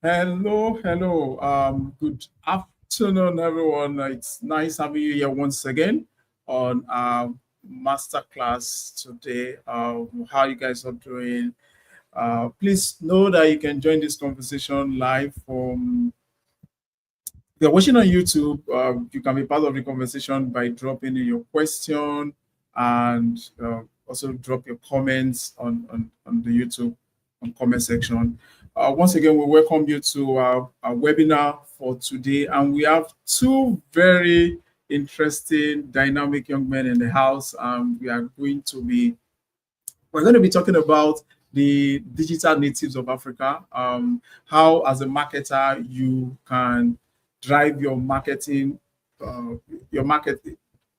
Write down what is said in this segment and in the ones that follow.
Hello. Good afternoon, everyone. It's nice having you here once again on our masterclass today. How you guys are doing? Please know that you can join this conversation live from. If you're watching on YouTube, you can be part of the conversation by dropping in your question and also drop your comments on the YouTube comment section. Once again, we welcome you to our webinar for today, and we have two very interesting, dynamic young men in the house. We're going to be talking about the digital natives of Africa. How, as a marketer, you can drive your marketing, uh, your market,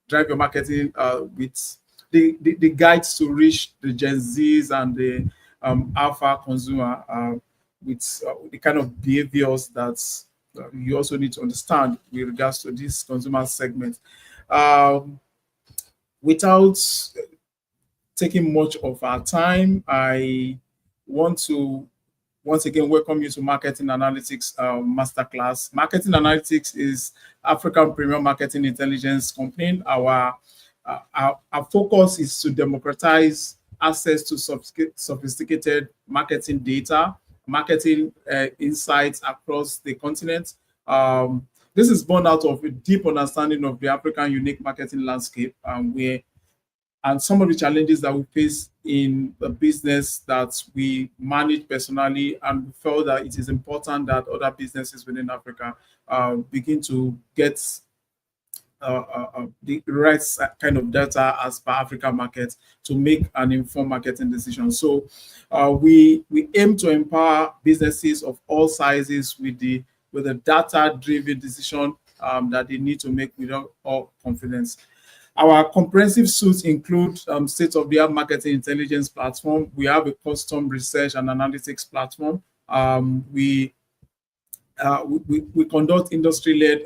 drive your marketing with the guides to reach the Gen Zs and the alpha consumer with the kind of behaviors that you also need to understand with regards to this consumer segment. Um, Without taking much of our time, I want to once again welcome you to Marketing Analytics Masterclass. Marketing Analytics is African Premium Marketing Intelligence Company. Our focus is to democratize access to sophisticated marketing data, marketing insights across the continent. This is born out of a deep understanding of the African unique marketing landscape, and some of the challenges that we face in the business that we manage personally, and we felt that it is important that other businesses within Africa begin to get the right kind of data as per Africa market to make an informed marketing decision. So we aim to empower businesses of all sizes with the data driven decision that they need to make with all confidence. Our comprehensive suites include state-of-the-art marketing intelligence platform. We have a custom research and analytics platform. We conduct industry-led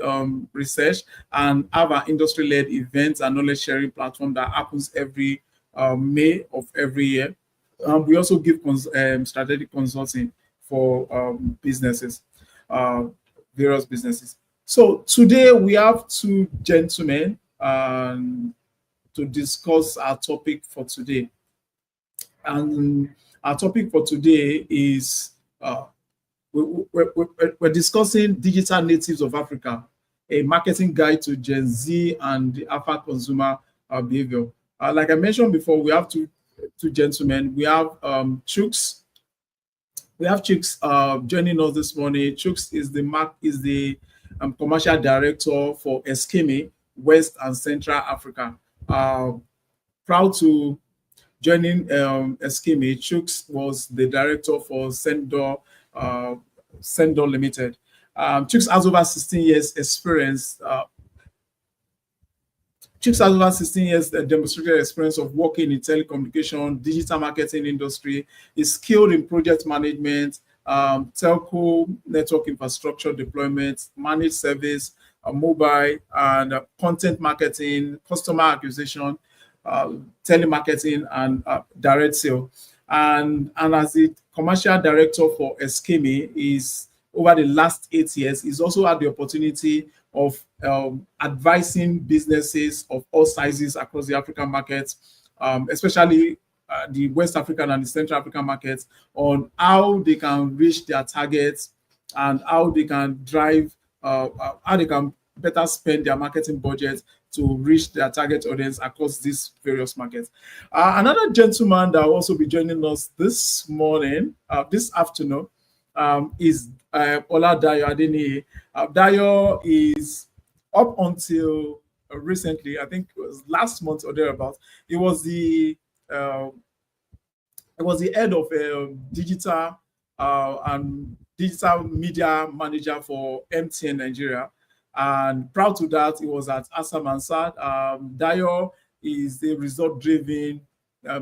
research and have an industry-led events and knowledge sharing platform that happens every May of every year. We also give strategic consulting for businesses, uh, various businesses. So today we have two gentlemen to discuss our topic for today. And our topic for today is we're discussing digital natives of Africa, a marketing guide to Gen Z and the Alpha consumer behavior. Like I mentioned before, we have two gentlemen. We have Chooks. We have Chooks joining us this morning. Chooks is the commercial director for Eskimi, West and Central Africa. Proud to joining Eskimi. Chooks was the director for Sendor Limited. Chooks has over 16 years experience. Chooks has over 16 years demonstrated experience of working in telecommunication, digital marketing industry. Is skilled in project management, telco network infrastructure deployment, managed service, mobile and content marketing, customer acquisition, telemarketing, and direct sale. And as the commercial director for Eskimi, is over the last 8 years, he's also had the opportunity of advising businesses of all sizes across the African markets, especially the West African and the Central African markets, on how they can reach their targets and how they can how they can better spend their marketing budget to reach their target audience across these various markets. Another gentleman that will also be joining us this afternoon, is Ola Dayo Adeniyi. Dayo is up until recently, I think it was last month or thereabouts, he was uh, the head of digital and digital media manager for MTN Nigeria. And proud to that, he was at Asa Mansard. Dayo is a result driven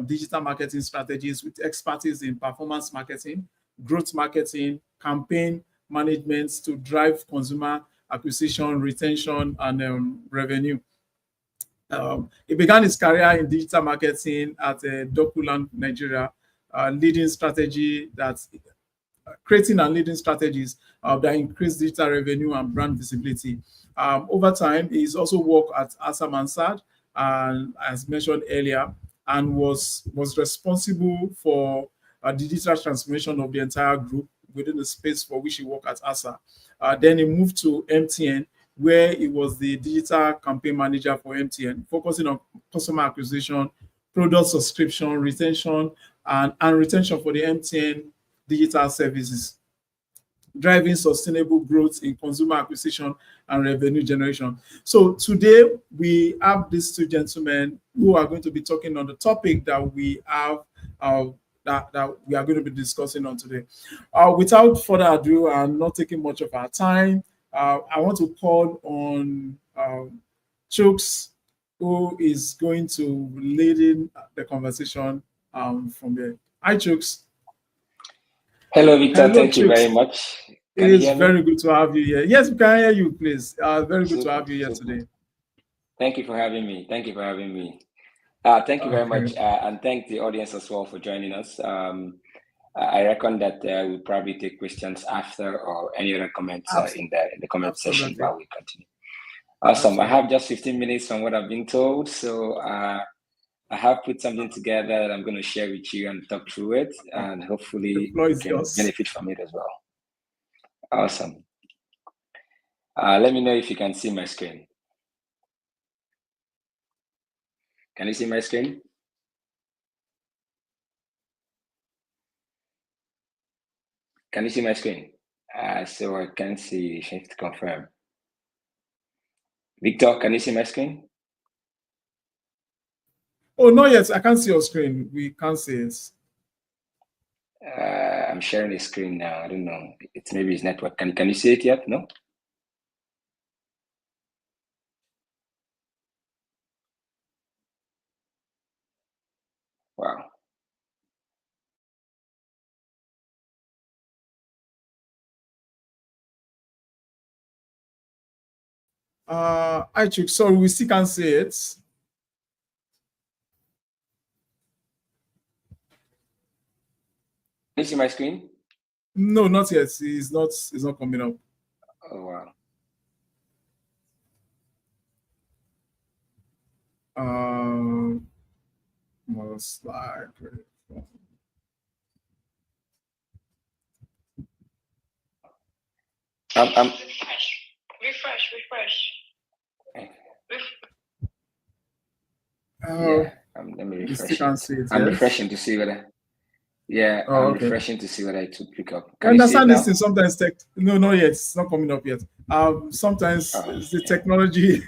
digital marketing strategist with expertise in performance marketing, growth marketing, campaign management to drive consumer acquisition, retention, and revenue. He began his career in digital marketing at Dokuland, Nigeria, leading strategy that creating and leading strategies that increase digital revenue and brand visibility. Over time, he's also worked at Asa Mansard, and as mentioned earlier, and was responsible for digital transformation of the entire group within the space for which he worked at ASA. Then he moved to MTN, where he was the digital campaign manager for MTN, focusing on customer acquisition, product subscription, retention, and retention for the MTN digital services, driving sustainable growth in consumer acquisition and revenue generation. So today we have these two gentlemen who are going to be talking on the topic that we have that we are going to be discussing on today. Without further ado, and not taking much of our time, I want to call on Chooks, who is going to lead in the conversation from there. Hi, Chooks. Hello, Victor. Hello, Thank you very much. It is very good to have you here. Yes, we can hear you, please. Very good to have you here today. Thank you for having me. Thank you for having me. Thank you very much, and thank the audience as well for joining us. I reckon that we'll probably take questions after or any other comments in the comment section while we continue. Awesome. Absolutely. I have just 15 minutes from what I've been told, so I have put something together that I'm going to share with you and talk through it, and hopefully you can benefit from it as well. Awesome. Let me know if you can see my screen. Can you see my screen? Can you see my screen? So I can see, you have to confirm. Victor, can you see my screen? Oh, not yet. I can't see your screen. We can't see it. I'm sharing a screen now. I don't know. Maybe it's network. Can you see it yet? No? Wow. I check. Sorry, we still can't see it. Can you see my screen? No, not yet. It's not coming up. Oh wow. Most likely. Refresh. Yeah, let me refresh. I'm refreshing to see whether. Yeah, I'm refreshing to see whether it will pick up. Can I understand this thing sometimes. No, not yet. It's not coming up yet. Sometimes it's the technology,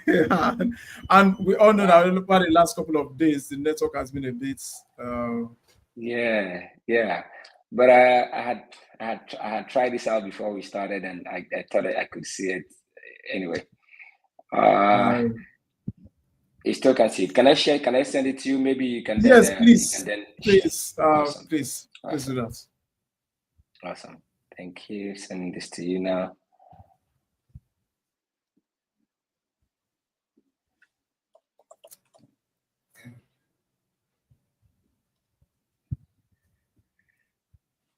and we all know that over the last couple of days, the network has been a bit. Yeah. But I had tried this out before we started, and I thought that I could see it anyway. You still can see it. Can I share? Can I send it to you? Maybe you can. Yes, then, please. You can then please, awesome. Please do that. Awesome. Thank you. Sending this to you now.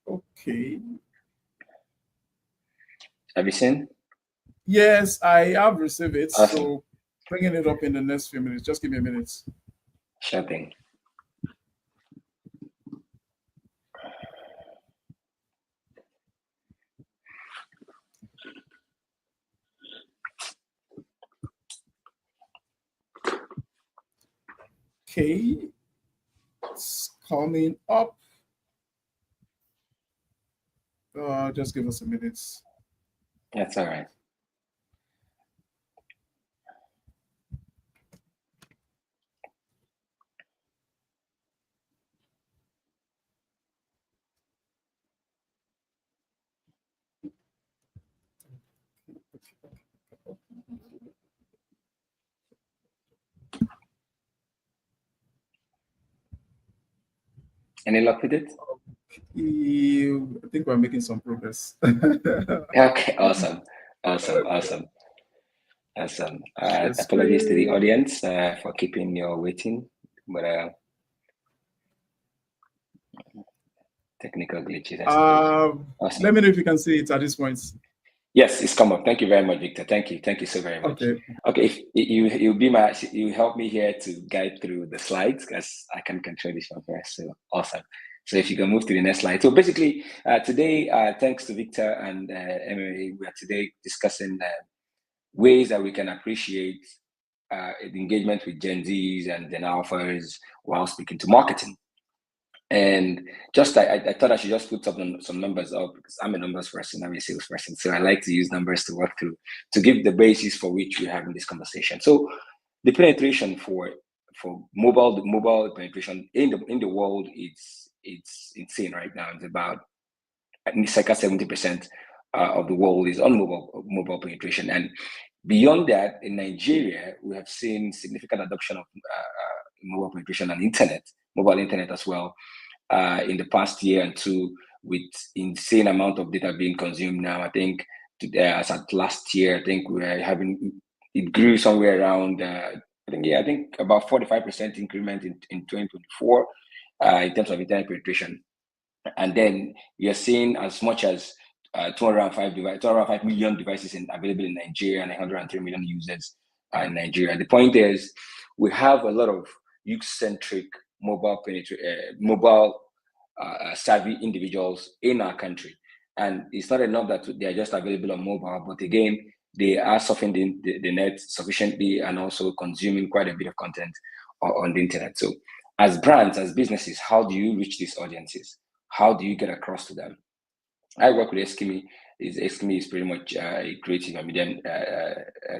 Okay. Have you seen? Yes, I have received it. Awesome. So bringing it up in the next few minutes. Just give me a minute. Sure thing. Okay. It's coming up. Just give us a minute. That's all right. Any luck with it? I think we're making some progress. Okay, awesome. Apologies to the audience for keeping you waiting, but Technical glitches, I suppose. Awesome. Let me know if you can see it at this point. Yes, it's come up. Thank you very much, Victor. Thank you so very much. Okay. If you help me here to guide through the slides, because I can control this one first. So awesome. So if you can move to the next slide. So basically, today, thanks to Victor and Emily, we are today discussing ways that we can appreciate the engagement with Gen Zs and Gen Alphas while speaking to marketing. And just I thought I should just put some numbers up, because I'm a numbers person, I'm a sales person, so I like to use numbers to work through to give the basis for which we're having this conversation. So the penetration for mobile penetration in the world, it's insane right now. It's about circa 70% of the world is on mobile penetration, and beyond that, in Nigeria, we have seen significant adoption of mobile penetration and mobile internet as well, in the past year and two, with insane amount of data being consumed now. I think as at last year, I think it grew somewhere around, I think about 45% increment in 2024 in terms of internet penetration. And then you're seeing as much as 205 million devices available in Nigeria and 103 million users in Nigeria. The point is, we have a lot of youth-centric mobile savvy individuals in our country, and it's not enough that they are just available on mobile, but again, they are surfing the net sufficiently and also consuming quite a bit of content on the internet. So as brands, as businesses, how do you reach these audiences? How do you get across to them? I work with Eskimi. Eskimi is pretty much a creative and media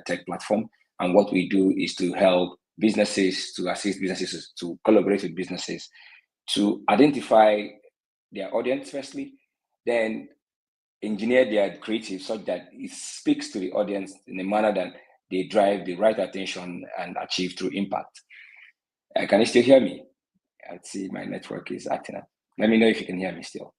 tech platform. And what we do is to help businesses, to assist businesses, to collaborate with businesses, to identify their audience firstly, then engineer their creative such that it speaks to the audience in a manner that they drive the right attention and achieve through impact. Can you still hear me? I see my network is acting up. Let me know if you can hear me still.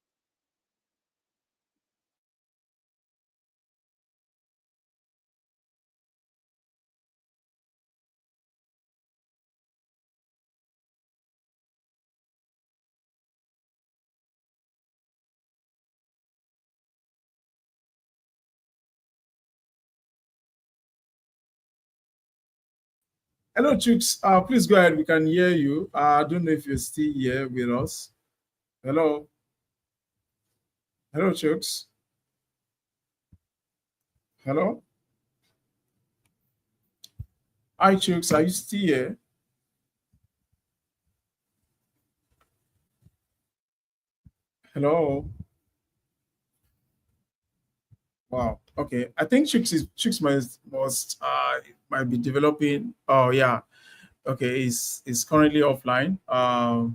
Hello, Chooks. Please go ahead. We can hear you. I don't know if you're still here with us. Hello. Hello, Chooks. Hello. Hi, Chooks. Are you still here? Hello. Wow. Okay. I think Chooks might be developing. Oh yeah. Okay. Is currently offline. I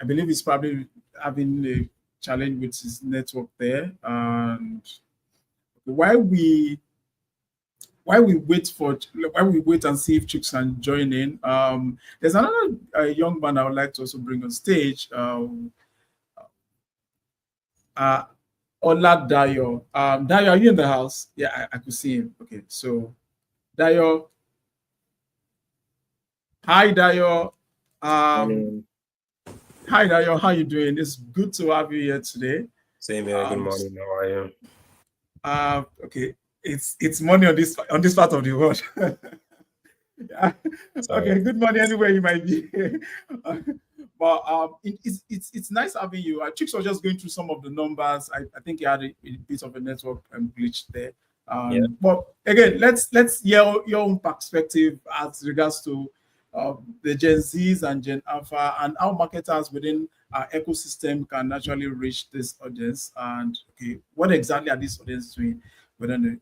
believe he's probably having a challenge with his network there. And while we wait and see if Chooks can join in, there's another young man I would like to also bring on stage. Ola Dayo. Dayo, are you in the house? Yeah, I could see him. Okay, so Dayo. Hi, Dayo. Hi, Dayo. How you doing? It's good to have you here today. Same here. Good morning. How are you? Okay, it's morning on this part of the world. Yeah. Okay, good morning anywhere you might be. But it's nice having you. Chicks was just going through some of the numbers. I think he had a bit of a network glitch there. Yeah. But again, let's hear your own perspective as regards to the Gen Zs and Gen Alpha, and how marketers within our ecosystem can actually reach this audience. And okay, what exactly are these audiences doing within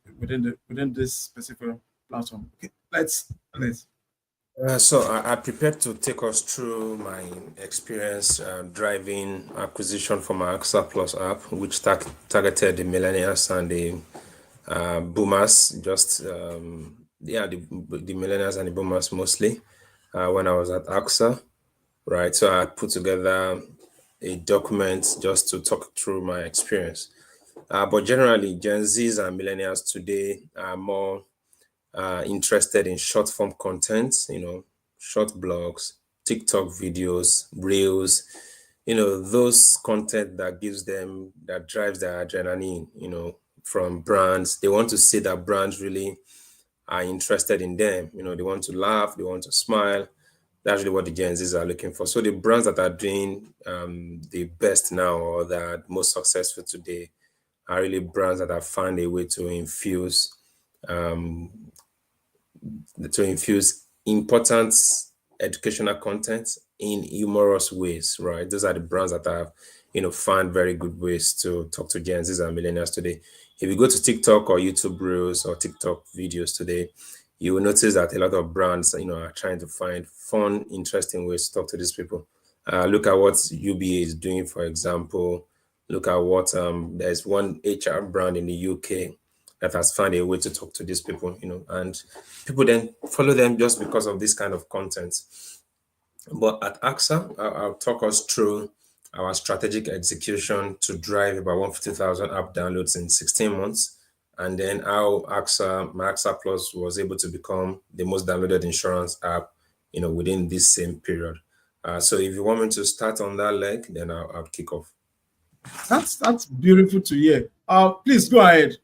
this specific platform? Okay, let's. So I prepared to take us through my experience driving acquisition for my AXA Plus app, which targeted the millennials and the boomers, the millennials and the boomers mostly, when I was at AXA, right? So I put together a document just to talk through my experience. But generally, Gen Zs and millennials today are more interested in short form content, short blogs, TikTok videos, reels, those content that drives their adrenaline, from brands. They want to see that brands really are interested in them. They want to laugh, they want to smile. That's really what the Gen Zs are looking for. So the brands that are doing the best now, or that are most successful today, are really brands that have found a way um, to infuse important educational content in humorous ways, right? Those are the brands that have, found very good ways to talk to Gen Zs and millennials today. If you go to TikTok or YouTube Reels or TikTok videos today, you will notice that a lot of brands, are trying to find fun, interesting ways to talk to these people. Look at what UBA is doing, for example. Look at what there's one HR brand in the UK that has found a way to talk to these people, and people then follow them just because of this kind of content. But at AXA, I'll talk us through our strategic execution to drive about 150,000 app downloads in 16 months, and then how my AXA Plus was able to become the most downloaded insurance app, within this same period. So if you want me to start on that leg, then I'll kick off. That's beautiful to hear. Please go ahead.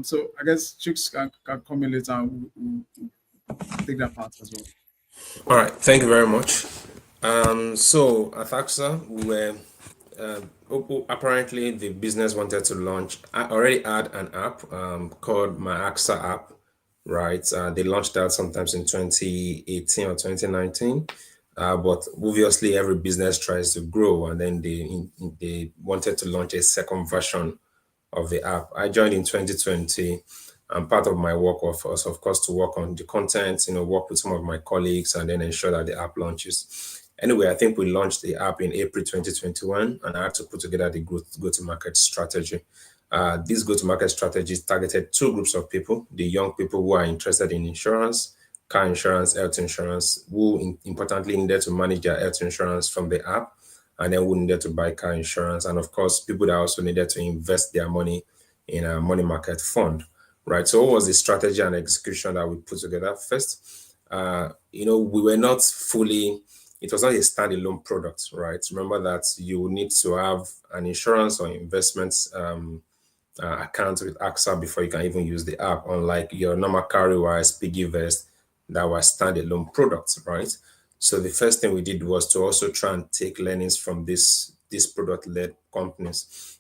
So I guess Chicks can come in later and we'll take that part as well. All right, thank you very much. So at AXA, we were apparently the business wanted to launch. I already had an app called my AXA app, right? They launched that sometimes in 2018 or 2019. But obviously, every business tries to grow, and then they wanted to launch a second version of the app. I joined in 2020, and part of my work was, of course, to work on the content, work with some of my colleagues, and then ensure that the app launches. Anyway, I think we launched the app in April 2021, and I had to put together the go-to-market strategy. This go-to-market strategy targeted two groups of people: the young people who are interested in insurance, car insurance, health insurance, who importantly needed to manage their health insurance from the app, and then who needed to buy car insurance, and of course, people that also needed to invest their money in a money market fund, right? So what was the strategy and execution that we put together? First, we were not fully, it was not a standalone product, right? Remember that you need to have an insurance or investments account with AXA before you can even use the app, unlike your normal Carrywise, Piggyvest, that were standalone products, right? So the first thing we did was to also try and take learnings from these product-led companies.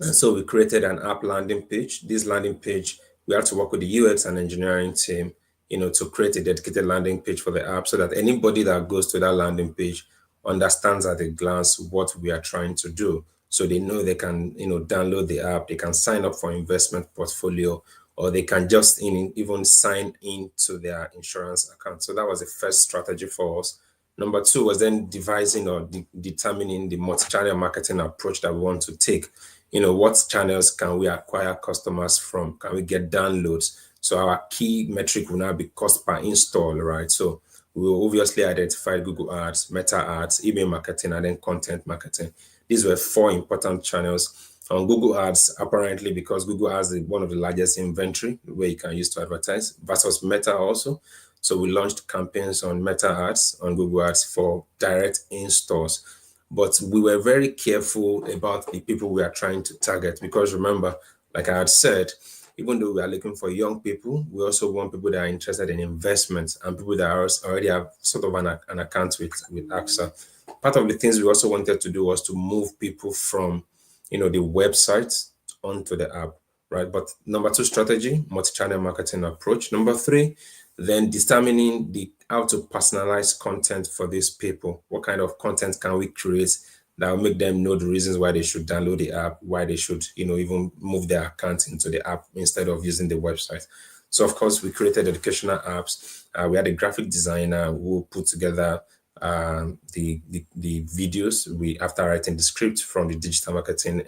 And so we created an app landing page. This landing page, we had to work with the UX and engineering team, to create a dedicated landing page for the app so that anybody that goes to that landing page understands at a glance what we are trying to do. So they know they can, download the app, they can sign up for investment portfolio, or they can just even sign into their insurance account. So that was the first strategy for us. Number two was then devising or determining the multi-channel marketing approach that we want to take. What channels can we acquire customers from? Can we get downloads? So our key metric will now be cost per install, right? So we will obviously identify Google Ads, Meta Ads, email marketing, and then content marketing. These were four important channels. On Google Ads, apparently, because Google has one of the largest inventory where you can use to advertise, versus Meta also. So we launched campaigns on Meta Ads, on Google Ads for direct installs. But we were very careful about the people we are trying to target, because remember, like I had said, even though we are looking for young people, we also want people that are interested in investments and people that already have sort of an account with AXA. Part of the things we also wanted to do was to move people from, the website onto the app, right? But number two strategy, multi-channel marketing approach. Number three, then determining how to personalize content for these people. What kind of content can we create that will make them know the reasons why they should download the app, why they should, even move their account into the app instead of using the website. So of course, we created educational apps. We had a graphic designer who put together the videos. After writing the script from the digital marketing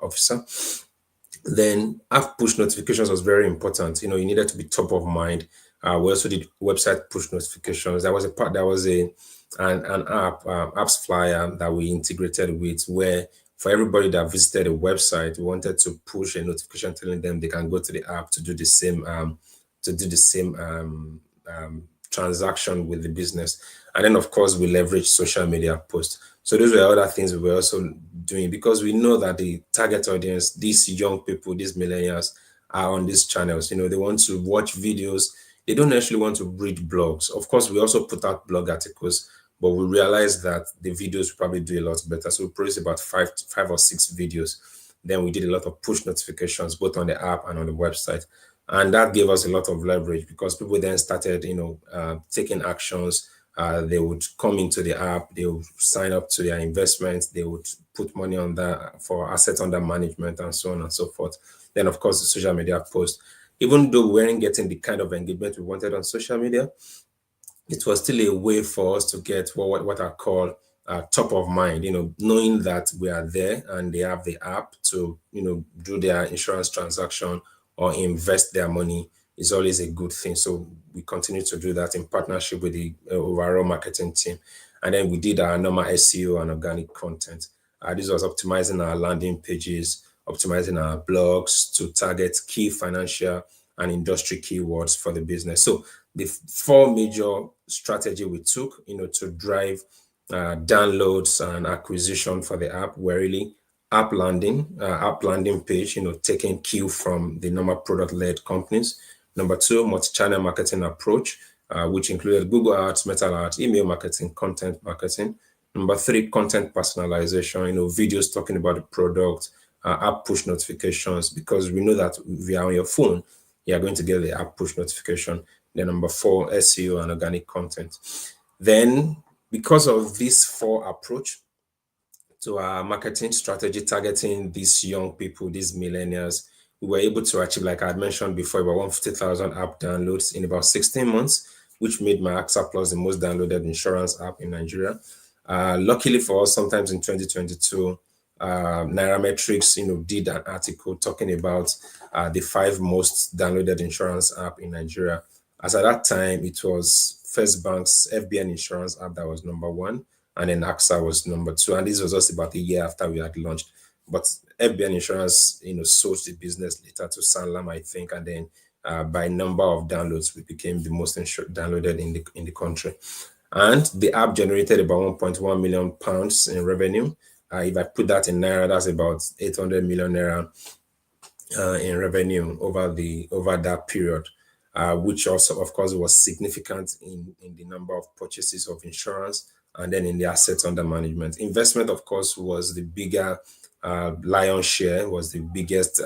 officer. Then app push notifications was very important. You needed to be top of mind. We also did website push notifications. There was an app, apps flyer that we integrated with, where for everybody that visited a website, we wanted to push a notification telling them they can go to the app to do the same transaction with the business. And then, of course, we leverage social media posts. So those were other things we were also doing, because we know that the target audience, these young people, these millennials, are on these channels. You know, they want to watch videos. They don't actually want to read blogs. Of course, we also put out blog articles, but we realized that the videos probably do a lot better. So we produced about five or six videos. Then we did a lot of push notifications, both on the app and on the website. And that gave us a lot of leverage, because people then started, taking actions. They would come into the app, they would sign up to their investments, they would put money on that for assets under management, and so on and so forth. Then, of course, the social media post. Even though we weren't getting the kind of engagement we wanted on social media, it was still a way for us to get what I call top of mind, knowing that we are there and they have the app to, do their insurance transaction or invest their money is always a good thing. So we continue to do that in partnership with the overall marketing team. And then we did our normal SEO and organic content. This was optimizing our landing pages, optimizing our blogs to target key financial and industry keywords for the business. So the four major strategy we took, to drive downloads and acquisition for the app were really app landing page, taking cue from the normal product-led companies. Number two, multi-channel marketing approach, which included Google Ads, Meta Ads, email marketing, content marketing. Number three, content personalization, videos talking about the product, app push notifications, because we know that if you are on your phone, you are going to get the app push notification. Then number four, SEO and organic content. Then, because of this four approach to our marketing strategy targeting these young people, these millennials, we were able to achieve, like I had mentioned before, about 150,000 app downloads in about 16 months, which made my AXA Plus the most downloaded insurance app in Nigeria. Luckily for us, sometimes in 2022, Nairametrics, did an article talking about the 5 most downloaded insurance app in Nigeria. As at that time, it was First Bank's FBN insurance app that was number 1, and then AXA was number 2. And this was just about a year after we had launched. But FBN insurance, sold the business later to Sanlam, I think, and then by number of downloads, we became the most downloaded in the country. And the app generated about 1.1 million pounds in revenue. If I put that in Naira, that's about 800 million Naira in revenue over that period, which also, of course, was significant in the number of purchases of insurance and then in the assets under management. Investment, of course, was the bigger lion's share, was the biggest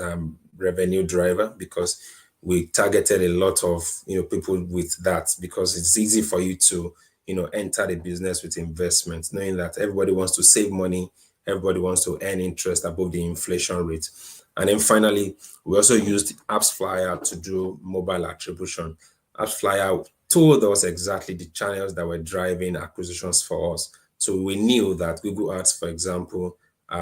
revenue driver, because we targeted a lot of people with that, because it's easy for you to enter the business with investments, knowing that everybody wants to save money, everybody wants to earn interest above the inflation rate. And then finally, we also used AppsFlyer to do mobile attribution. AppsFlyer told us exactly the channels that were driving acquisitions for us. So we knew that Google Ads, for example,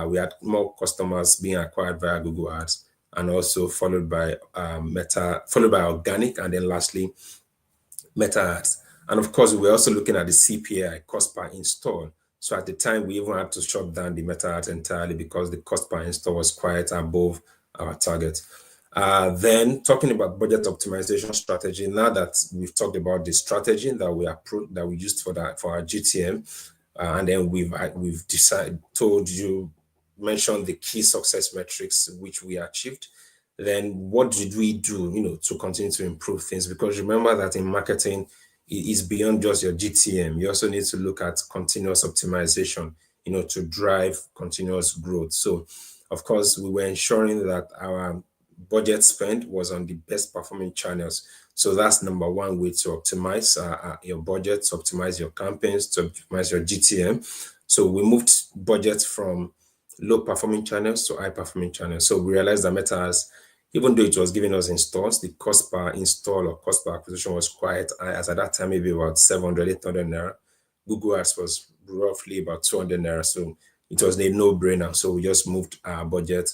we had more customers being acquired via Google Ads, and also followed by organic, and then lastly, Meta Ads. And of course, we were also looking at the CPI, cost per install. So at the time, we even had to shut down the Meta Ads entirely because the cost per install was quite above our target. Then talking about budget optimization strategy, now that we've talked about the strategy that we used for our GTM, and then we've mentioned the key success metrics which we achieved. Then what did we do, to continue to improve things? Because remember that in marketing, it is beyond just your GTM. You also need to look at continuous optimization, to drive continuous growth. So, of course, we were ensuring that our budget spend was on the best performing channels. So that's number one way to optimize your budget, to optimize your campaigns, to optimize your GTM. So we moved budgets from low performing channels to high performing channels. So we realized that Meta Ads, even though it was giving us installs, the cost per install or cost per acquisition was quite high, as at that time, maybe about 700, 800 Naira. Google Ads was roughly about 200 Naira. So it was a no-brainer. So we just moved our budget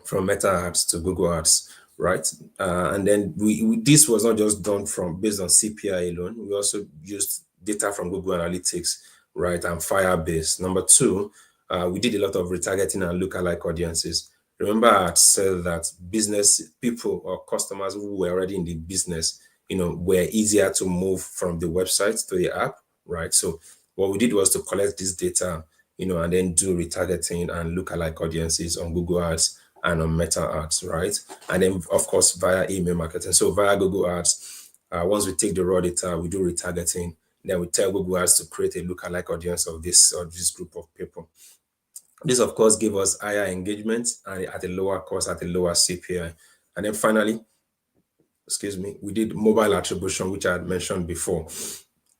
from Meta Ads to Google Ads, right? And then this was not just done based on CPI alone. We also used data from Google Analytics, right, and Firebase. Number two, we did a lot of retargeting and lookalike audiences. Remember, I had said that business people or customers who were already in the business, were easier to move from the website to the app, right? So what we did was to collect this data, and then do retargeting and lookalike audiences on Google Ads and on Meta Ads, right? And then, of course, via email marketing. So via Google Ads, once we take the raw data, we do retargeting. Then we tell Google Ads to create a lookalike audience of this group of people. This, of course, gave us higher engagement and at a lower cost, at a lower CPI. And then finally, we did mobile attribution, which I had mentioned before.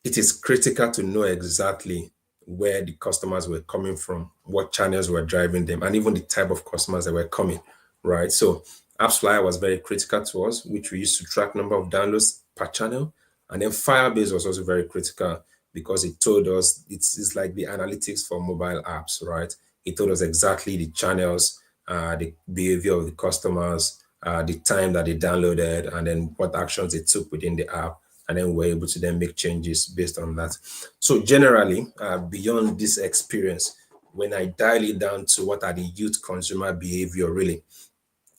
It is critical to know exactly where the customers were coming from, what channels were driving them, and even the type of customers that were coming, right? So AppsFlyer was very critical to us, which we used to track number of downloads per channel. And then Firebase was also very critical because it told us, it's like the analytics for mobile apps, right? It told us exactly the channels, the behavior of the customers, the time that they downloaded, and then what actions they took within the app. And then we're able to then make changes based on that. So generally, beyond this experience, when I dial it down to what are the youth consumer behavior really,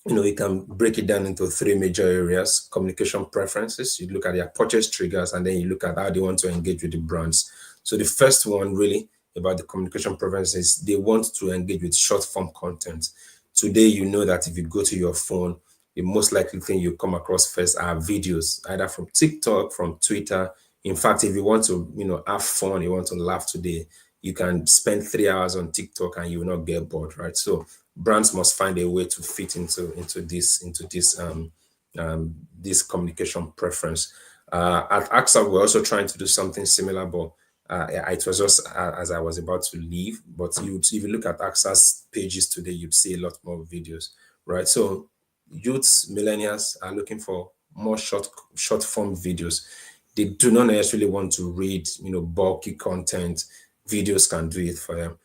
you can break it down into three major areas: communication preferences, you look at their purchase triggers, and then you look at how they want to engage with the brands. So the first one really about the communication preferences, they want to engage with short form content. Today, you know that if you go to your phone, the most likely thing you come across first are videos, either from TikTok, from Twitter. In fact, if you want to, have fun, you want to laugh today, you can spend 3 hours on TikTok and you will not get bored, right? So brands must find a way to fit into this communication preference. At AXA, we're also trying to do something similar, but it was just as I was about to leave. But if you look at AXA's pages today, you'd see a lot more videos, right? So youths, millennials are looking for more short form videos. They do not necessarily want to read, bulky content. Videos can do it for them.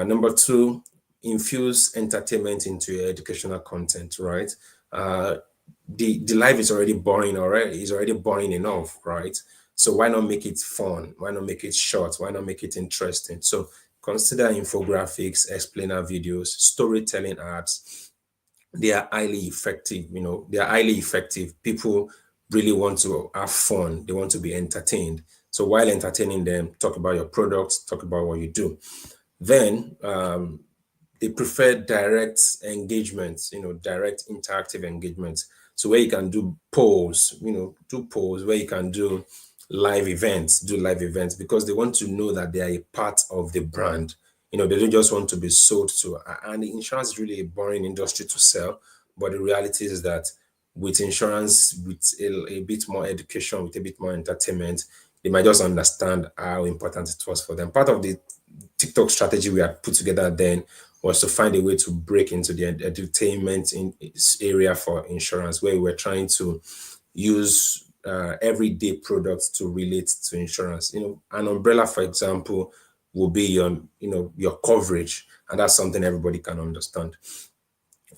Number two, infuse entertainment into your educational content, right? The life is already boring It's already boring enough, right? So why not make it fun? Why not make it short? Why not make it interesting? So consider infographics, explainer videos, storytelling ads. They are highly effective. They are highly effective. People really want to have fun. They want to be entertained. So while entertaining them, talk about your products, talk about what you do. Then they prefer direct engagement, direct interactive engagement. So where you can do polls, where you can do live events, because they want to know that they are a part of the brand. They don't just want to be sold to. And the insurance is really a boring industry to sell. But the reality is that with insurance, with a bit more education, with a bit more entertainment, they might just understand how important it was for them. Part of the TikTok strategy we had put together then was to find a way to break into the entertainment area for insurance, where we were trying to use everyday products to relate to insurance. An umbrella, for example, will be your coverage, and that's something everybody can understand.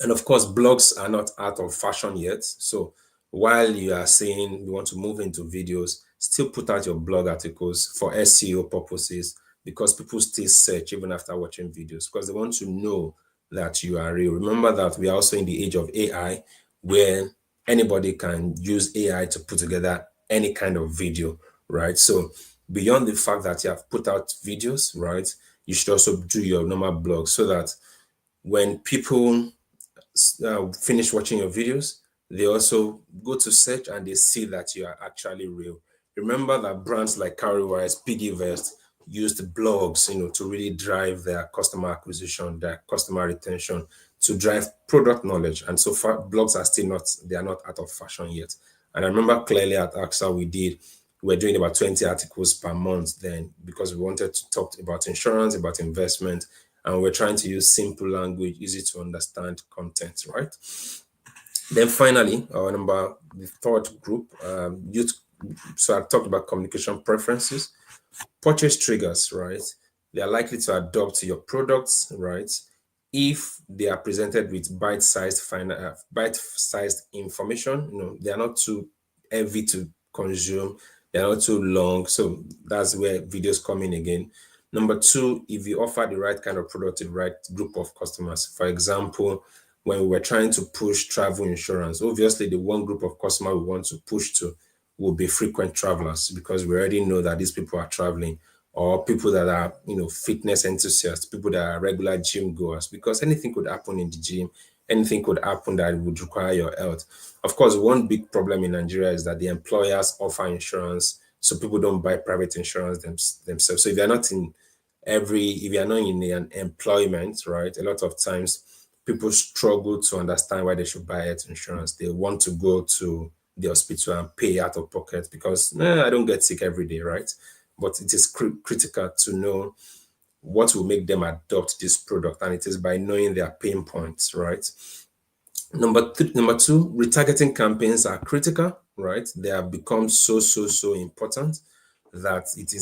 And of course, blogs are not out of fashion yet. So while you are saying you want to move into videos, still put out your blog articles for SEO purposes, because people still search even after watching videos, because they want to know that you are real. Remember that we are also in the age of AI, where anybody can use AI to put together any kind of video, right? So beyond the fact that you have put out videos, right, you should also do your normal blog, so that when people finish watching your videos, they also go to search and they see that you are actually real. Remember that brands like Carrywise, Behaviours used blogs, to really drive their customer acquisition, their customer retention, to drive product knowledge. And so far, blogs are not out of fashion yet. And I remember clearly at AXA, we were doing about 20 articles per month then, because we wanted to talk about insurance, about investment, and we're trying to use simple language, easy to understand content, right? Then finally, the third group, youth. So I talked about communication preferences, purchase triggers, right? They are likely to adopt your products, right, if they are presented with bite-sized information. They are not too heavy to consume. They are not too long. So that's where videos come in again. Number two, if you offer the right kind of product to the right group of customers. For example, when we were trying to push travel insurance, obviously the one group of customers we want to push to will be frequent travelers, because we already know that these people are traveling, or people that are, fitness enthusiasts, people that are regular gym goers, because anything could happen in the gym, anything could happen that would require your health. Of course, one big problem in Nigeria is that the employers offer insurance, so people don't buy private insurance themselves. So if you're not in an employment, right, a lot of times people struggle to understand why they should buy health insurance. They want to go to the hospital and pay out of pocket because I don't get sick every day, right? But it is critical to know what will make them adopt this product, and it is by knowing their pain points, right? Number two, retargeting campaigns are critical, right? They have become so important that it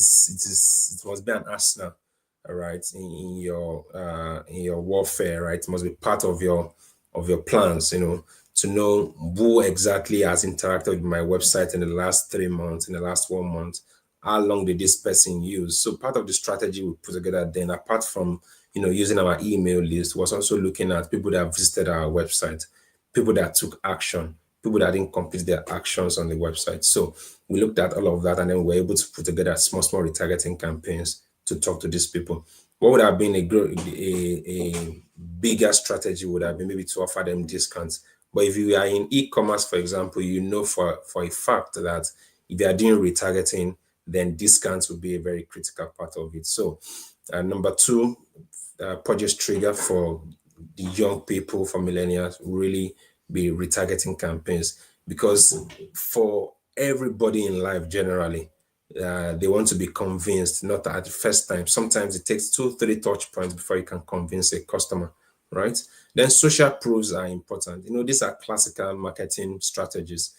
must be an arsenal, right, in your warfare, right? It must be part of your plans, to know who exactly has interacted with my website in the last 3 months, in the last 1 month. How long did this person use? So part of the strategy we put together then, apart from using our email list, was also looking at people that visited our website, people that took action, people that didn't complete their actions on the website. So we looked at all of that, and then we were able to put together small retargeting campaigns to talk to these people. What would have been a bigger strategy would have been maybe to offer them discounts. But if you are in e-commerce, for example, for a fact that if you are doing retargeting, then discounts will be a very critical part of it. So number two, purchase trigger for the young people, for millennials, really be retargeting campaigns, because for everybody in life generally, they want to be convinced, not at the first time. Sometimes it takes 2-3 touch points before you can convince a customer, right? Then social proofs are important. These are classical marketing strategies.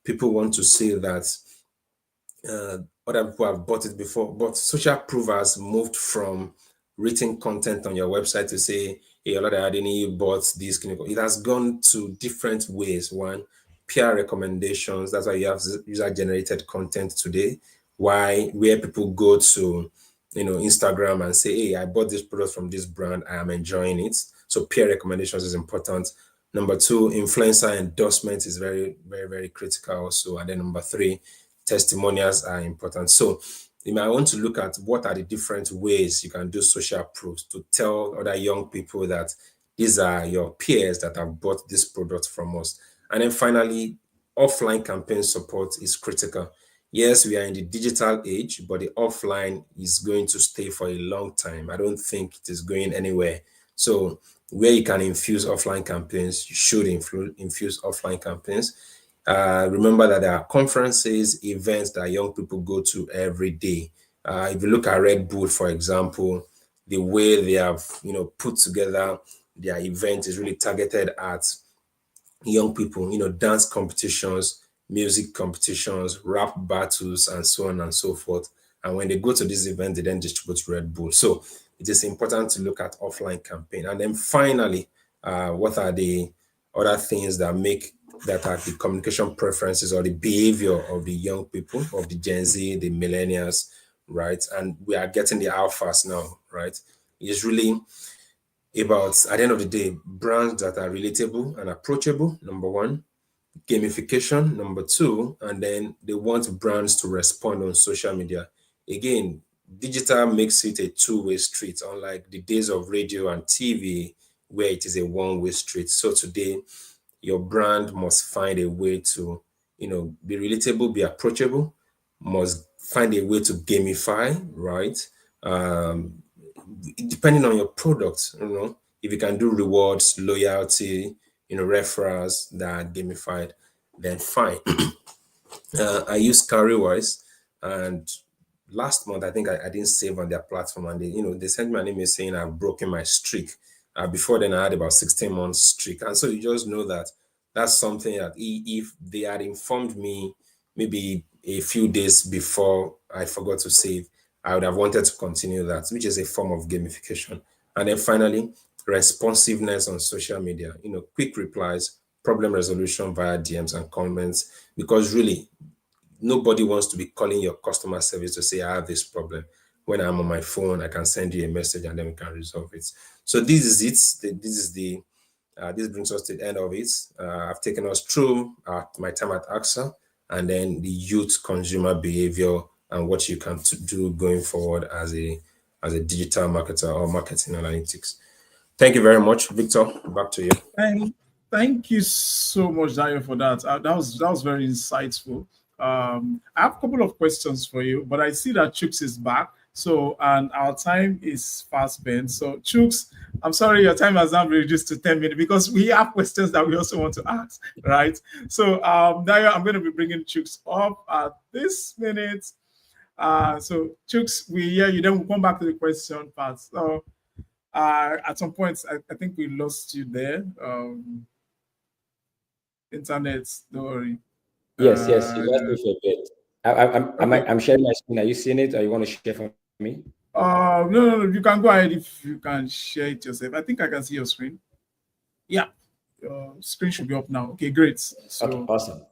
People want to see that other people have bought it before, but social proof has moved from written content on your website to say, hey, Olada Adeni bought this clinical. It has gone to different ways. One, peer recommendations. That's why you have user-generated content today. Where people go to, Instagram and say, hey, I bought this product from this brand. I am enjoying it. So peer recommendations is important. Number two, influencer endorsement is very, very, very critical also. And then number three, testimonials are important. So you might want to look at what are the different ways you can do social proofs to tell other young people that these are your peers that have bought this product from us. And then finally, offline campaign support is critical. Yes, we are in the digital age, but the offline is going to stay for a long time. I don't think it is going anywhere. So where you can infuse offline campaigns, you should infuse offline campaigns. Remember that there are conferences, events that young people go to every day. If you look at Red Bull, for example, the way they have, put together their event is really targeted at young people, dance competitions, music competitions, rap battles, and so on and so forth. And when they go to this event, they then distribute Red Bull. So it is important to look at offline campaign. And then finally, what are the other things that are the communication preferences or the behavior of the young people, of the Gen Z, the millennials, right? And we are getting the alphas now, right? It's really about, at the end of the day, brands that are relatable and approachable, number one, gamification, number two, and then they want brands to respond on social media. Again, digital makes it a two-way street, unlike the days of radio and TV, where it is a one-way street. So today, your brand must find a way to, be relatable, be approachable, must find a way to gamify, right? Depending on your product, if you can do rewards, loyalty, referrals that are gamified, then fine. I use Carrywise, and last month I think I didn't save on their platform, and they sent me an email saying I've broken my streak. Before then I had about 16 months streak, and so you just know that that's something that if they had informed me maybe a few days before I forgot to save, I would have wanted to continue that, which is a form of gamification. And then finally, responsiveness on social media, quick replies, problem resolution via DMs and comments, because really nobody wants to be calling your customer service to say, I have this problem. When I'm on my phone, I can send you a message and then we can resolve it. So this is it. This brings us to the end of it. I've taken us through my time at AXA, and then the youth consumer behavior and what you can do going forward as a digital marketer or marketing analytics. Thank you very much, Victor. Back to you. Thank you so much, Dayo, for that. That was very insightful. I have a couple of questions for you, but I see that Chooks is back. So, and our time is fast spent. So, Chooks, I'm sorry, your time has now been reduced to 10 minutes because we have questions that we also want to ask, right? So, Dayo, I'm going to be bringing Chooks up at this minute. So, Chooks, we hear you. Then we'll come back to the question part. So, at some point, I think we lost you there. Internet, don't worry. Yes, you lost me for a bit. I'm sharing my screen. Are you seeing it, or you want to share for me? No. You can go ahead if you can share it yourself. I think I can see your screen. Yeah, your screen should be up now. Okay, great. So, okay, awesome.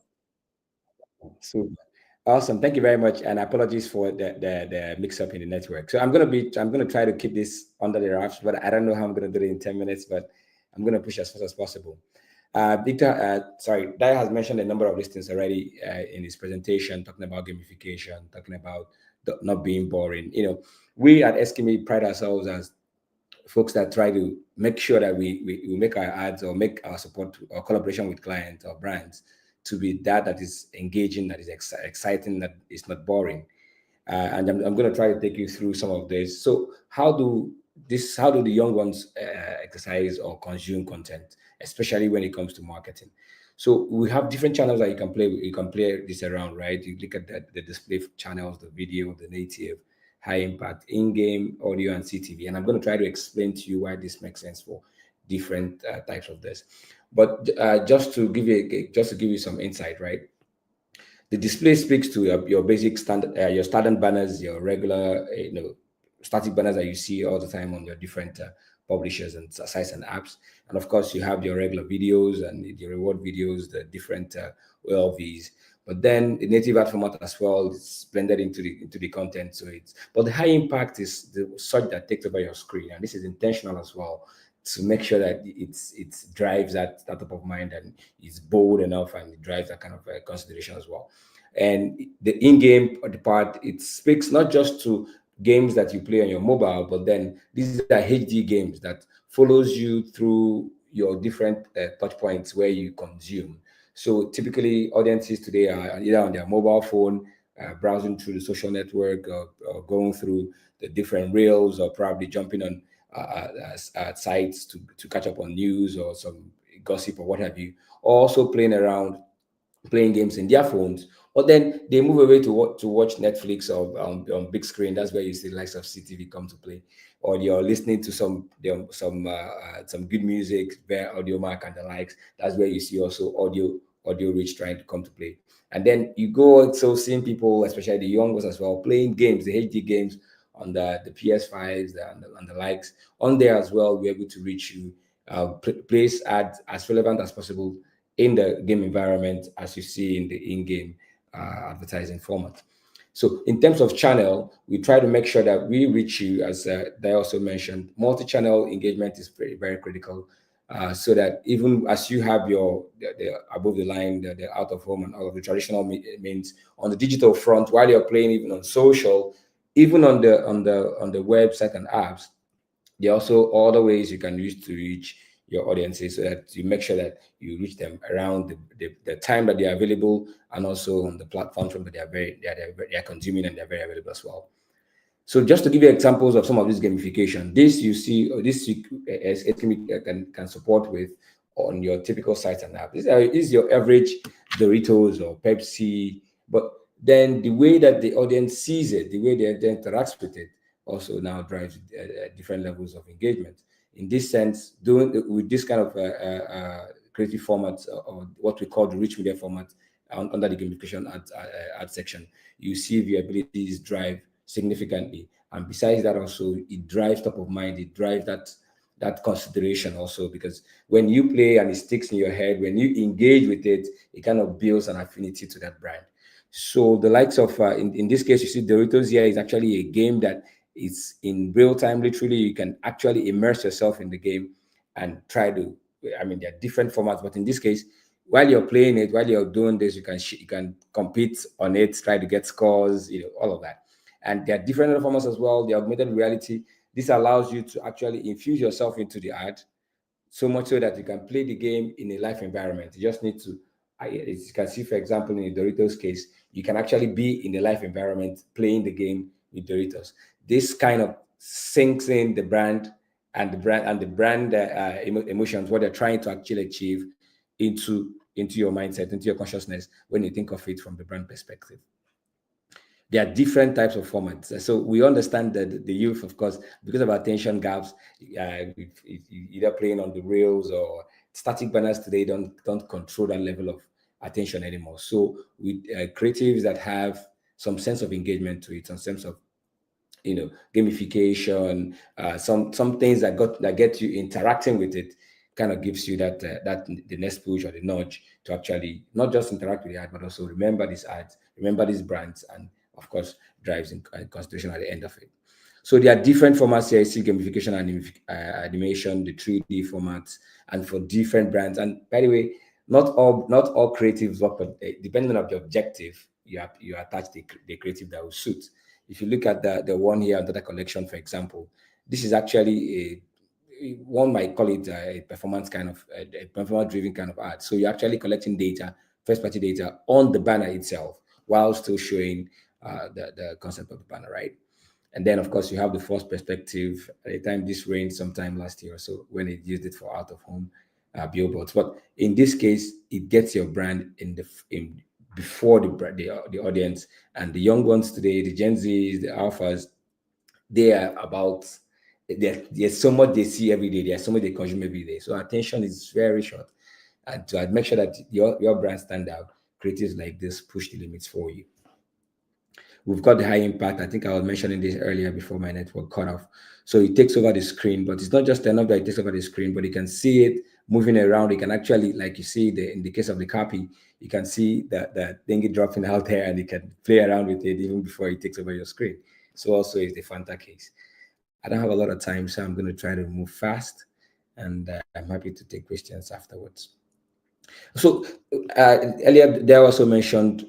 Super. Awesome. Thank you very much. And apologies for the mix up in the network. So I'm gonna try to keep this under the wraps, but I don't know how I'm gonna do it in 10 minutes, but I'm gonna push as fast as possible. Victor, Daya has mentioned a number of listings already in his presentation, talking about gamification, talking about not being boring. We at Eskimi pride ourselves as folks that try to make sure that we make our ads or make our support or collaboration with clients or brands to be that is engaging, that is exciting, that is not boring. And I'm going to try to take you through some of this. So how do the young ones exercise or consume content, especially when it comes to marketing? So we have different channels that you can play this around, right? You look at the display channels, the video, the native, high impact, in-game audio and CTV. And I'm going to try to explain to you why this makes sense for different types of this. But just to give you some insight, right? The display speaks to your basic standard, your standard banners, your regular, static banners that you see all the time on your different publishers and sites and apps. And of course, you have your regular videos and the reward videos, the different OLVs. But then the native ad format as well is blended into the content. But the high impact is the such that takes over your screen, and this is intentional as well to make sure that it drives that top of mind and it's bold enough and it drives that kind of consideration as well. And the in-game part, it speaks not just to games that you play on your mobile, but then these are HD games that follows you through your different touch points where you consume. So typically audiences today are either on their mobile phone, browsing through the social network or going through the different rails or probably jumping on sites to catch up on news or some gossip or what have you. Also playing games in their phones, but then they move away to watch Netflix or on big screen. That's where you see the likes of CTV come to play, or you're listening to some good music, via audio mark and the likes. That's where you see also audio rich trying to come to play. And then you go also seeing people, especially the young ones as well, playing games, the HD games on the PS5s and the likes on there as well. We're able to reach you, place ads as relevant as possible in the game environment as you see in the in-game advertising format. So in terms of channel, we try to make sure that we reach you, as they also mentioned, multi-channel engagement is very, very critical. So that even as you have the above the line, the out of home and all of the traditional means on the digital front, while you're playing even on social, even on the website and apps, there are also other ways you can use to reach your audiences so that you make sure that you reach them around the time that they are available and also on the platforms that they are consuming and they're very available as well. So just to give you examples of some of this gamification, this you see, or this can support with on your typical sites and apps. This is your average Doritos or Pepsi, but then the way that the audience sees it, the way they interacts with it, also now drives different levels of engagement. In this sense, doing with this kind of creative formats or what we call the rich media format under the gamification ad section, you see viabilities drive significantly. And besides that, also it drives top of mind. It drives that consideration also, because when you play and it sticks in your head, when you engage with it, it kind of builds an affinity to that brand. So the likes of in this case, you see Doritos here is actually a game that is in real time. Literally, you can actually immerse yourself in the game and try to. I mean, there are different formats, but in this case, while you're playing it, while you're doing this, you can compete on it, try to get scores, all of that. And there are different other formats as well. The augmented reality, this allows you to actually infuse yourself into the ad, so much so that you can play the game in a live environment. You just need to, as you can see, for example, in the Doritos case, you can actually be in the live environment playing the game with Doritos. This kind of sinks in the brand and the brand emotions, what they're trying to actually achieve into your mindset, into your consciousness when you think of it from the brand perspective. There are different types of formats. So we understand that the youth, of course, because of attention gaps, either playing on the rails or static banners today don't control that level of attention anymore. So with creatives that have some sense of engagement to it, some sense of gamification, some things that get you interacting with it, kind of gives you that the next push or the nudge to actually not just interact with the ad, but also remember these ads, remember these brands, and of course drives in consideration at the end of it. So there are different formats here. I see gamification and animation, the 3D formats, and for different brands. And by the way, not all creatives work, but depending on the objective, you attach the creative that will suit. If you look at the one here, data collection, for example, this is actually one might call it a performance driven kind of ad. So you're actually collecting data, first party data on the banner itself, while still showing the concept of the banner, right? And then, of course, you have the first perspective. At the time this rained sometime last year or so, when it used it for out of home billboards. But in this case, it gets your brand before the audience. And the young ones today, the Gen Zs, the alphas, they are about, there's so much they see every day, there's so much they consume every day. So attention is very short. And to make sure that your brand stand out, creatives like this push the limits for you. We've got the high impact. I think I was mentioning this earlier before my network cut off. So it takes over the screen, but it's not just enough that it takes over the screen, but you can see it moving around. You can actually, like you see in the case of the copy, you can see that thing dropping out there, and you can play around with it even before it takes over your screen. So also is the Fanta case. I don't have a lot of time, so I'm going to try to move fast, and I'm happy to take questions afterwards. So earlier they also mentioned,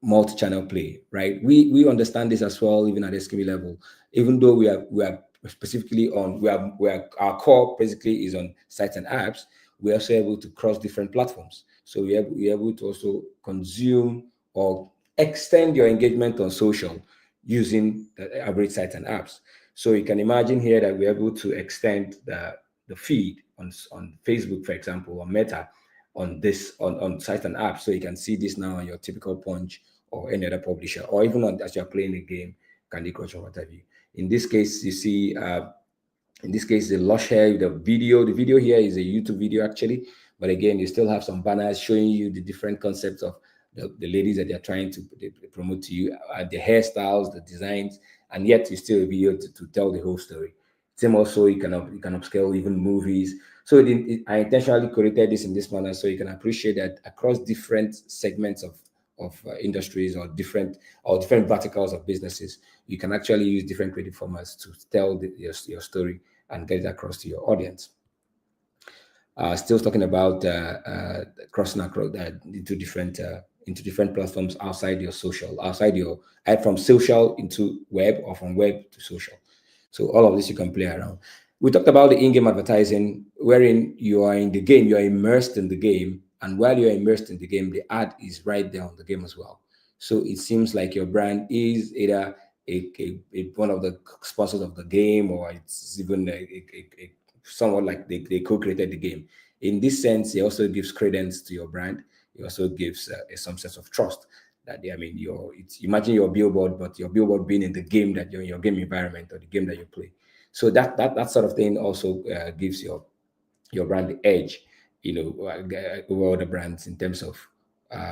multi-channel play, right? We understand this as well, even at the SKB level. Even though we are specifically on, our core basically is on sites and apps, we're also able to cross different platforms. So we're able to also consume or extend your engagement on social using the average sites and apps. So you can imagine here that we're able to extend the feed on Facebook, for example, or Meta, on sites and apps. So you can see this now on your typical Punch or any other publisher, or even as you're playing a game, Candy Crush or what have you. In this case, you see, in this case, the lush hair, the video here is a YouTube video actually, but again, you still have some banners showing you the different concepts of the ladies that they're trying to promote to you, the hairstyles, the designs, and yet you still a video to tell the whole story. Same also, you can upscale even movies. So I intentionally created this in this manner so you can appreciate that across different segments of industries or different verticals of businesses, you can actually use different creative formats to tell your story and get it across to your audience. Still talking about crossing across into different platforms outside your social, from social into web, or from web to social. So all of this you can play around. We talked about the in-game advertising, wherein you are in the game, you are immersed in the game, and while you're immersed in the game, the ad is right there on the game as well. So it seems like your brand is either one of the sponsors of the game, or it's even somewhat like they co-created the game. In this sense, it also gives credence to your brand. It also gives some sense of trust. That imagine your billboard, but your billboard being in the game, that you're in your game environment or the game that you play. So that sort of thing also gives your brand the edge, over other brands in terms of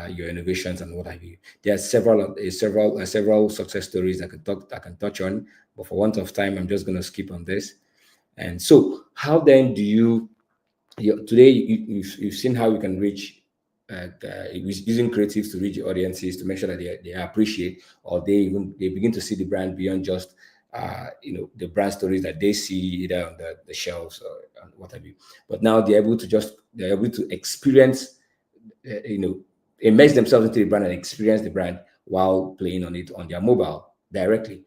your innovations and what have you. There are several success stories I can touch on, but for want of time, I'm just going to skip on this. And so, how then do today you've seen how you can reach using creatives to reach audiences to make sure that they appreciate, or they begin to see the brand beyond just the brand stories that they see either on the shelves or what have you. But now they're able to experience immerse themselves into the brand and experience the brand while playing on it on their mobile directly.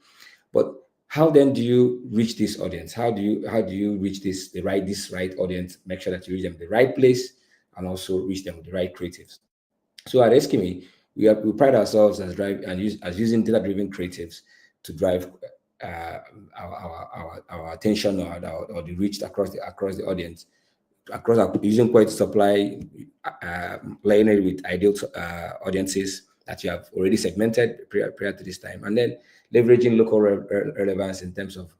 But how then do you reach this audience? How do you reach this right audience? Make sure that you reach them in the right place and also reach them with the right creatives. So at Eskimi, we pride ourselves as using data-driven creatives to drive uh, our attention or the reach across the audience, across our using quality supply, laying it with ideal audiences that you have already segmented prior to this time, and then leveraging local relevance in terms of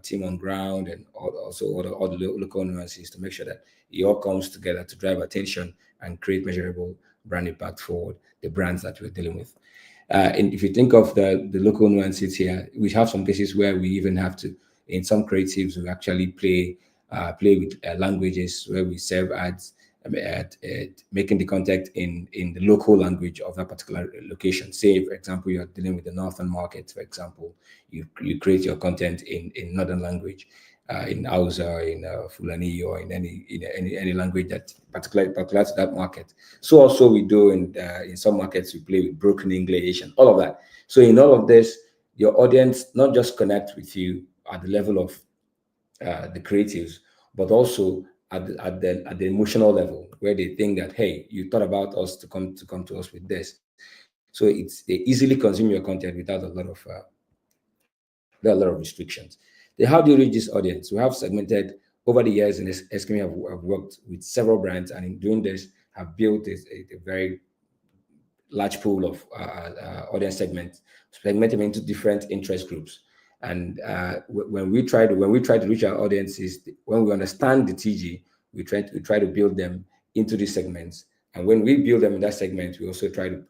team on ground and also all the local nuances to make sure that it all comes together to drive attention and create measurable brand impact for the brands that we're dealing with. And if you think of the local nuances here, we have some cases where we even have to, in some creatives, we actually play with languages where we serve ads, making the content in the local language of that particular location. Say, for example, you're dealing with the northern market, for example, you create your content in northern language, in Hausa, in Fulani, or in any language that particular to that market. So also we do in some markets we play with broken English and all of that. So in all of this, your audience not just connect with you at the level of the creatives, but also at the emotional level where they think that, hey, you thought about us to come to us with this. So they easily consume your content without a lot of restrictions. Then how do you reach this audience? We have segmented over the years in this Eskimi have worked with several brands, and in doing this have built a very large pool of audience segments, segment them into different interest groups. And when we try to reach our audiences, when we understand the TG, we try to build them into these segments. And when we build them in that segment, we also try to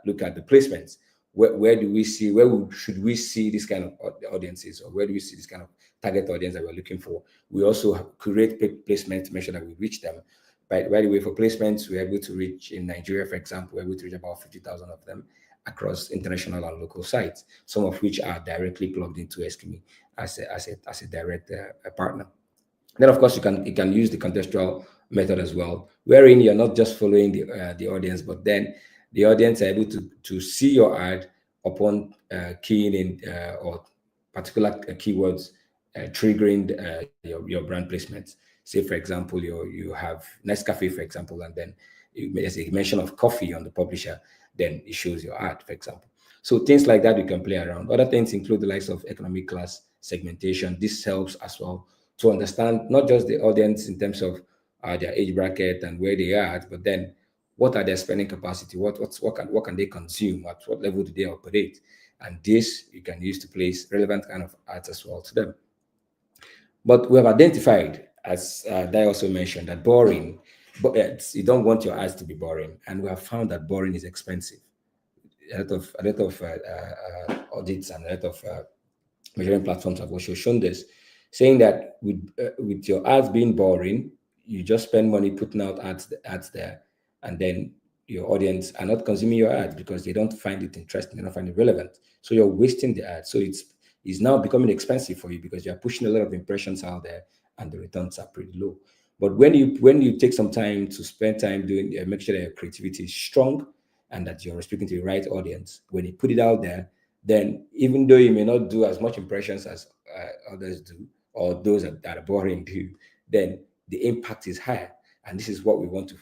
look at the placements. Should we see this kind of audiences, or where do we see this kind of target audience that we're looking for? We also create placements to make sure that we reach them. By the way, for placements, we're able to reach in Nigeria, for example, we're able to reach about 50,000 of them across international and local sites, some of which are directly plugged into Eskimi as a direct partner. Then, of course, you can use the contextual method as well, wherein you're not just following the audience, but then the audience are able to see your ad upon keying in or particular keywords triggering your brand placements. Say, for example, you have Nescafe, for example, and then there's a mention of coffee on the publisher, then it shows your ad, for example. So things like that you can play around. Other things include the likes of economic class segmentation. This helps as well to understand not just the audience in terms of their age bracket and where they are at, but then what are their spending capacity? What can they consume? At what level do they operate? And this you can use to place relevant kind of ads as well to them. But we have identified, as Dai also mentioned, that boring, but you don't want your ads to be boring, and we have found that boring is expensive. A lot of audits and a lot of measuring platforms have also shown this, saying that with your ads being boring, you just spend money putting out ads there, and then your audience are not consuming your ads because they don't find it interesting, they don't find it relevant. So you're wasting the ad. So it's now becoming expensive for you because you're pushing a lot of impressions out there, and the returns are pretty low. But when you take some time to spend time doing, make sure that your creativity is strong and that you're speaking to the right audience, when you put it out there, then even though you may not do as much impressions as others do, or those that are boring do, then the impact is higher. And this is what we want to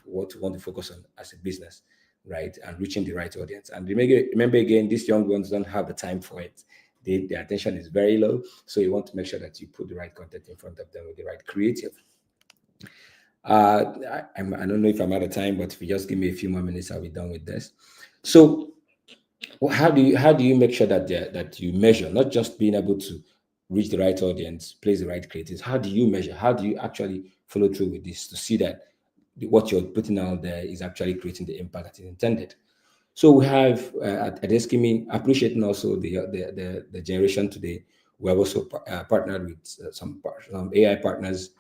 focus on as a business, right? And reaching the right audience. And remember again, these young ones don't have the time for it. Their attention is very low. So you want to make sure that you put the right content in front of them with the right creative. I don't know if I'm out of time, but if you just give me a few more minutes, I'll be done with this. So how do you make sure that you measure, not just being able to reach the right audience, place the right creatives? How do you measure? How do you actually follow through with this to see that what you're putting out there is actually creating the impact that is intended? So we have at Eskimi, appreciating also the generation today. We have also partnered with some AI partners.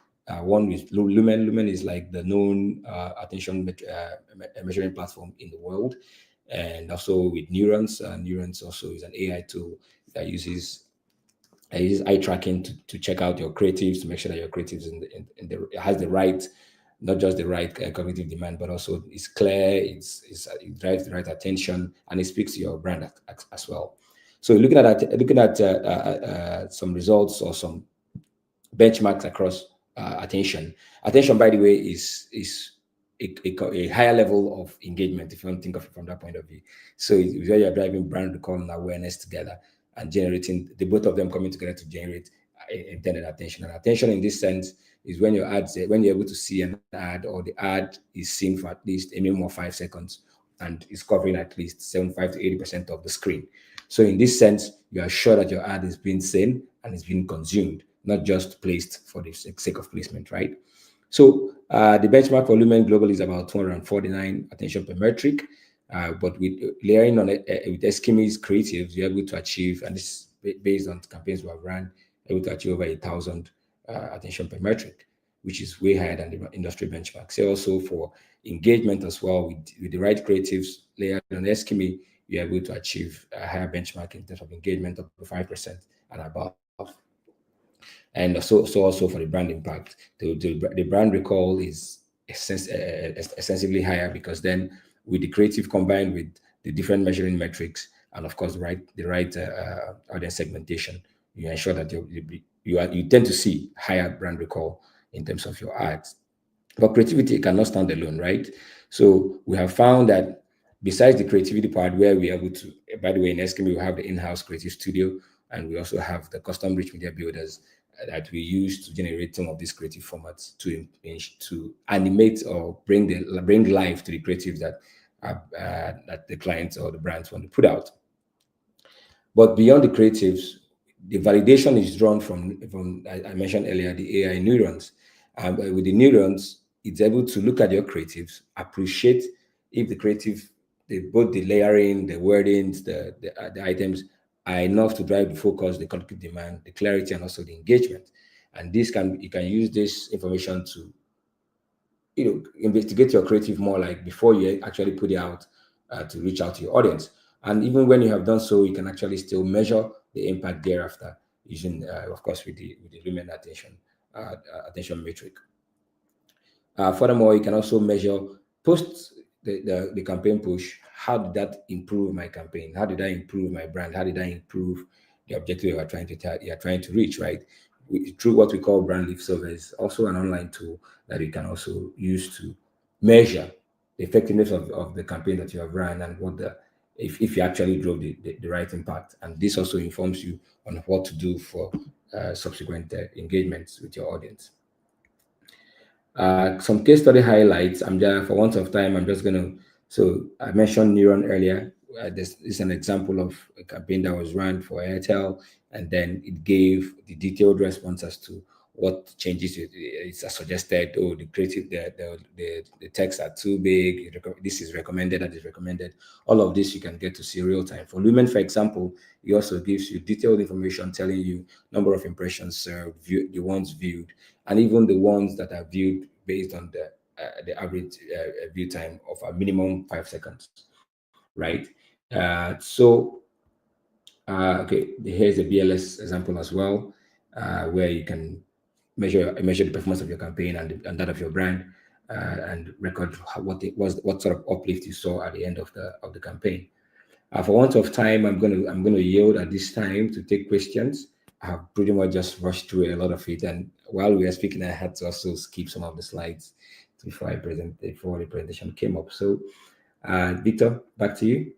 One with Lumen. Lumen is like the known attention measuring platform in the world, and also with Neurons. Neurons also is an AI tool that uses eye tracking to check out your creatives, to make sure that your creatives has the right not just the right cognitive demand, but also it's clear, it drives the right attention, and it speaks to your brand as well. So looking at some results or some benchmarks across attention. Attention, by the way, is a higher level of engagement, if you want to think of it from that point of view. So it's where you're driving brand recall and awareness together and generating the both of them coming together to generate intended attention. And attention in this sense is when your ads, when you're able to see an ad or the ad is seen for at least a minimum of 5 seconds and is covering at least 75 to 80% of the screen. So in this sense, you are sure that your ad is being seen and is being consumed, not just placed for the sake of placement, right? So the benchmark for Lumen Global is about 249 attention per metric. But with layering on it with Eskimi's creatives, you're able to achieve, and this is based on campaigns we have run, able to achieve over 1,000 attention per metric, which is way higher than the industry benchmark. So also for engagement as well, with the right creatives layered on Eskimi, you're able to achieve a higher benchmark in terms of engagement up to 5% and above. And so also for the brand impact, the brand recall is essentially higher because then with the creative combined with the different measuring metrics and of course the right audience segmentation, you ensure that you tend to see higher brand recall in terms of your ads. But creativity cannot stand alone, right? So we have found that besides the creativity part, where we're able to, by the way, in Eskimi, we have the in-house creative studio, and we also have the custom rich media builders that we use to generate some of these creative formats to animate or bring life to the creatives that the clients or the brands want to put out. But beyond the creatives, the validation is drawn from I mentioned earlier, the AI neurons. With the neurons, it's able to look at your creatives, appreciate if the creative, both the layering, the wordings, the items are enough to drive the focus, the cognitive demand, the clarity, and also the engagement. And you can use this information to investigate your creative more, like before you actually put it out to reach out to your audience. And even when you have done so, you can actually still measure the impact thereafter using, of course, with the Lumen attention metric. Furthermore, you can also measure post the campaign push. How did that improve my campaign? How did I improve my brand? How did I improve the objective you are trying to reach, right? Through what we call brand lift surveys, also an online tool that you can also use to measure the effectiveness of the campaign that you have run and what if you actually drove the right impact. And this also informs you on what to do for subsequent engagements with your audience. Some case study highlights. For want of time, I'm just going to. So I mentioned Neuron earlier. This is an example of a campaign that was run for Airtel, and then it gave the detailed response as to what changes it's suggested. Oh, the creative, the text are too big. This is recommended. That is recommended. All of this you can get to see real time. For Lumen, for example, it also gives you detailed information telling you number of impressions served, the ones viewed, and even the ones that are viewed based on the average view time of a minimum 5 seconds, right? Okay, here's a BLS example as well, where you can measure the performance of your campaign and that of your brand, and record what sort of uplift you saw at the end of the campaign. For want of time, I'm going to yield at this time to take questions. I have pretty much just rushed through a lot of it, and while we were speaking, I had to also skip some of the slides before the presentation came up. So, Victor, back to you.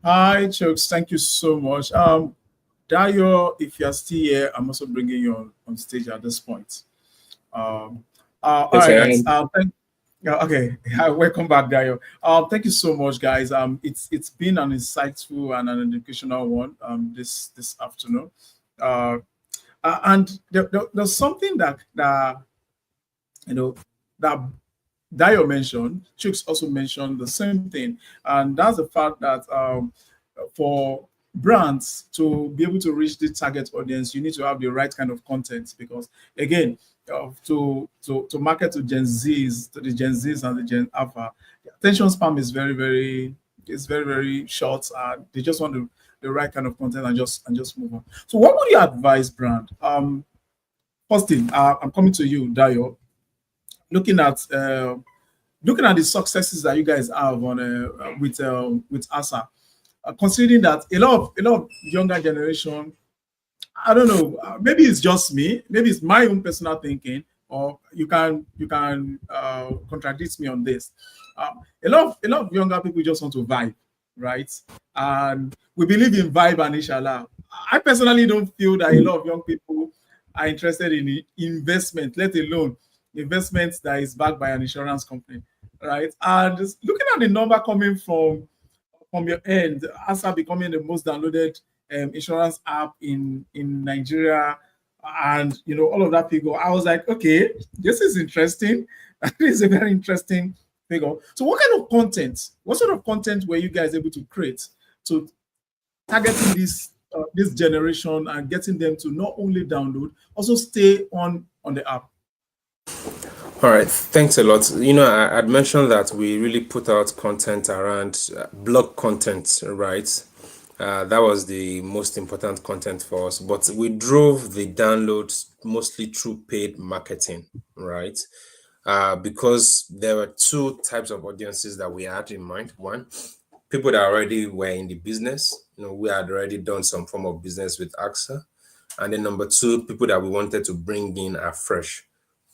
Hi, Chooks. Thank you so much. Dayo, if you're still here, I'm also bringing you on stage at this point. All right, guys. Okay, welcome back, Dayo. Thank you so much, guys. It's been an insightful and an educational one this afternoon. And there's something that Dayo mentioned. Chooks also mentioned the same thing, and that's the fact that for brands to be able to reach the target audience, you need to have the right kind of content, because again, to market to Gen Zs, to the Gen Zs and the Gen Alpha, the attention span is very, very short. They just want the right kind of content and just move on. So what would you advise brand? First thing, I'm coming to you, Dayo. looking at the successes that you guys have on with ASA, considering that a lot of younger generation, I don't know, maybe it's just me, maybe it's my own personal thinking, or you can contradict me on this. A lot of younger people just want to vibe, right? And we believe in vibe and inshallah. I personally don't feel that a lot of young people are interested in investment, let alone investment that is backed by an insurance company, right? And just looking at the number coming from your end, ASA becoming the most downloaded insurance app in Nigeria, and all of that figure, I was like, okay, this is interesting. This is a very interesting figure. So, what sort of content were you guys able to create to targeting this generation and getting them to not only download, also stay on the app? All right, thanks a lot. I'd mentioned that we really put out content around blog content, right? That was the most important content for us, but we drove the downloads mostly through paid marketing, right? Because there were two types of audiences that we had in mind. One, people that already were in the business, we had already done some form of business with AXA. And then number two, people that we wanted to bring in afresh.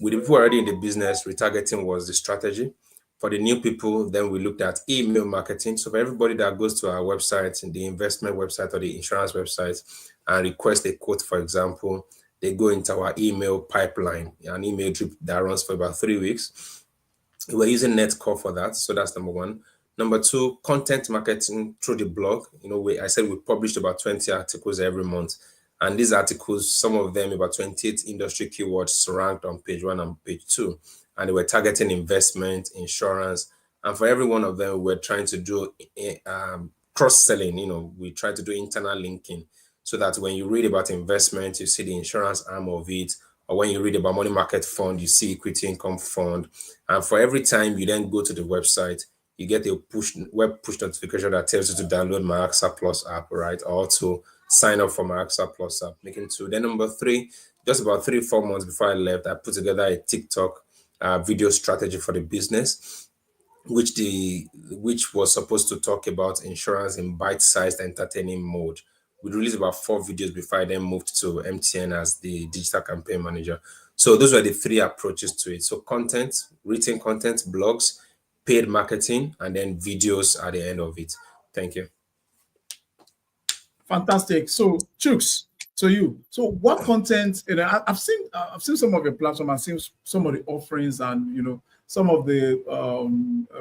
With the people already in the business, retargeting was the strategy. For the new people, then we looked at email marketing. So for everybody that goes to our website, the investment website or the insurance website, and request a quote, for example, they go into our email pipeline, an email drip that runs for about 3 weeks. We're using Netcore for that. So that's number one. Number two, content marketing through the blog. I said we published about 20 articles every month. And these articles, some of them about 28 industry keywords ranked on page 1 and page 2. And they were targeting investment, insurance. And for every one of them, we're trying to do cross-selling. We try to do internal linking so that when you read about investment, you see the insurance arm of it. Or when you read about money market fund, you see equity income fund. And for every time you then go to the website, you get a web push notification that tells you to download my AXA Plus app, right? Or to sign up for my AXA Plus app, making two. Then number three, just about 3-4 months before I left, I put together a TikTok video strategy for the business, which was supposed to talk about insurance in bite-sized entertaining mode. We released about 4 videos before I then moved to MTN as the digital campaign manager. So those were the 3 approaches to it. So content, written content, blogs, paid marketing, and then videos at the end of it. Thank you. Fantastic. So, Chooks, to you. So, what content? I've seen some of your platform. I've seen some of the offerings, and some of the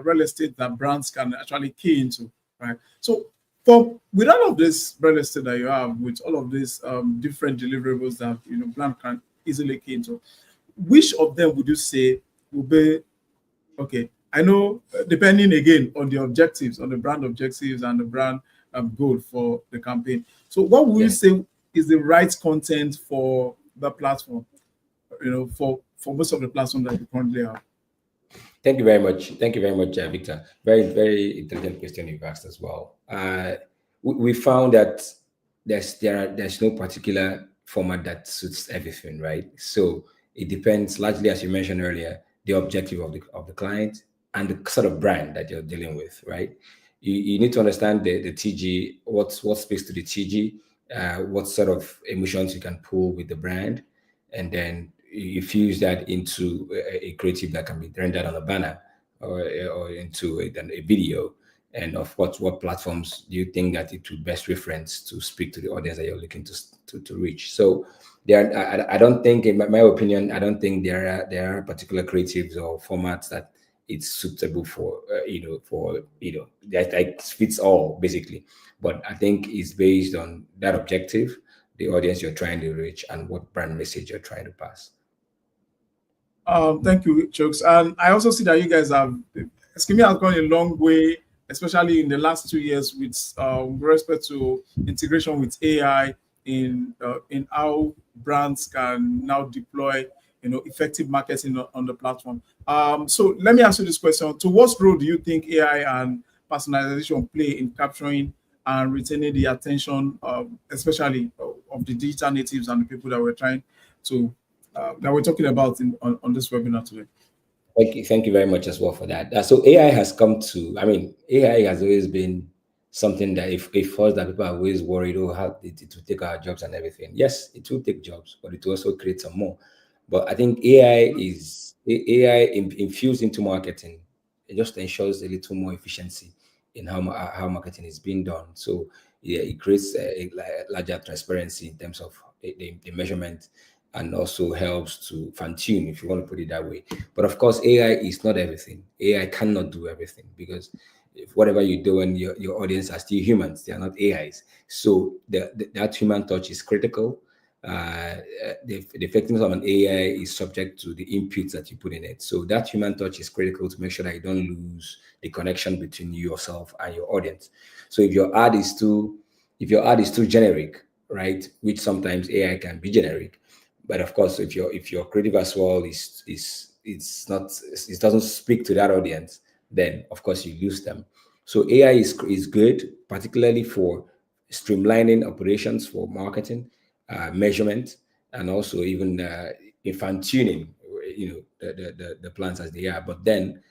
real estate that brands can actually key into, right? So, with all of this real estate that you have, with all of these different deliverables that brand can easily key into, which of them would you say will be okay? I know, depending again on the objectives, on the brand objectives and the brand goal for the campaign. So, what would you say is the right content for the platform? For most of the platforms that you currently have. Thank you very much. Thank you very much, Victor. Very, very intelligent question you've asked as well. We found that there's no particular format that suits everything, right? So it depends largely, as you mentioned earlier, the objective of the client and the sort of brand that you're dealing with, right? You need to understand the TG, what speaks to the TG, what sort of emotions you can pull with the brand, and then you fuse that into a creative that can be rendered on a banner or into a video. And of what platforms do you think that it would best reference to speak to the audience that you're looking to reach? So I don't think, in my opinion, I don't think there are particular creatives or formats that it's suitable for, that fits all basically. But I think it's based on that objective, the audience you're trying to reach, and what brand message you're trying to pass. Thank you, Chooks. And I also see that you guys have, Scheme has gone a long way, especially in the last 2 years with respect to integration with AI in how brands can now deploy effective marketing on the platform. So let me ask you this question: to what role do you think AI and personalization play in capturing and retaining the attention, especially of the digital natives and the people that we're trying to that we're talking about on this webinar today? Thank you very much as well for that. So AI has come to, I mean, AI has always been something that if first that people are always worried, oh, how it will take our jobs and everything. Yes, it will take jobs, but it will also create some more. But I think AI infused into marketing. It just ensures a little more efficiency in how marketing is being done. So yeah, it creates a larger transparency in terms of the measurement, and also helps to fine tune, if you want to put it that way. But of course, AI is not everything. AI cannot do everything, because if whatever you're doing, your audience are still humans, they are not AIs. So that human touch is critical. The effectiveness of an AI is subject to the inputs that you put in it. So that human touch is critical to make sure that you don't lose the connection between yourself and your audience. So if your ad is too generic, right, which sometimes AI can be generic, but of course, if your creative as well is it's not, it doesn't speak to that audience, then of course you lose them. So AI is good, particularly for streamlining operations for marketing, measurement, and also even in fine tuning, the plans as they are. But then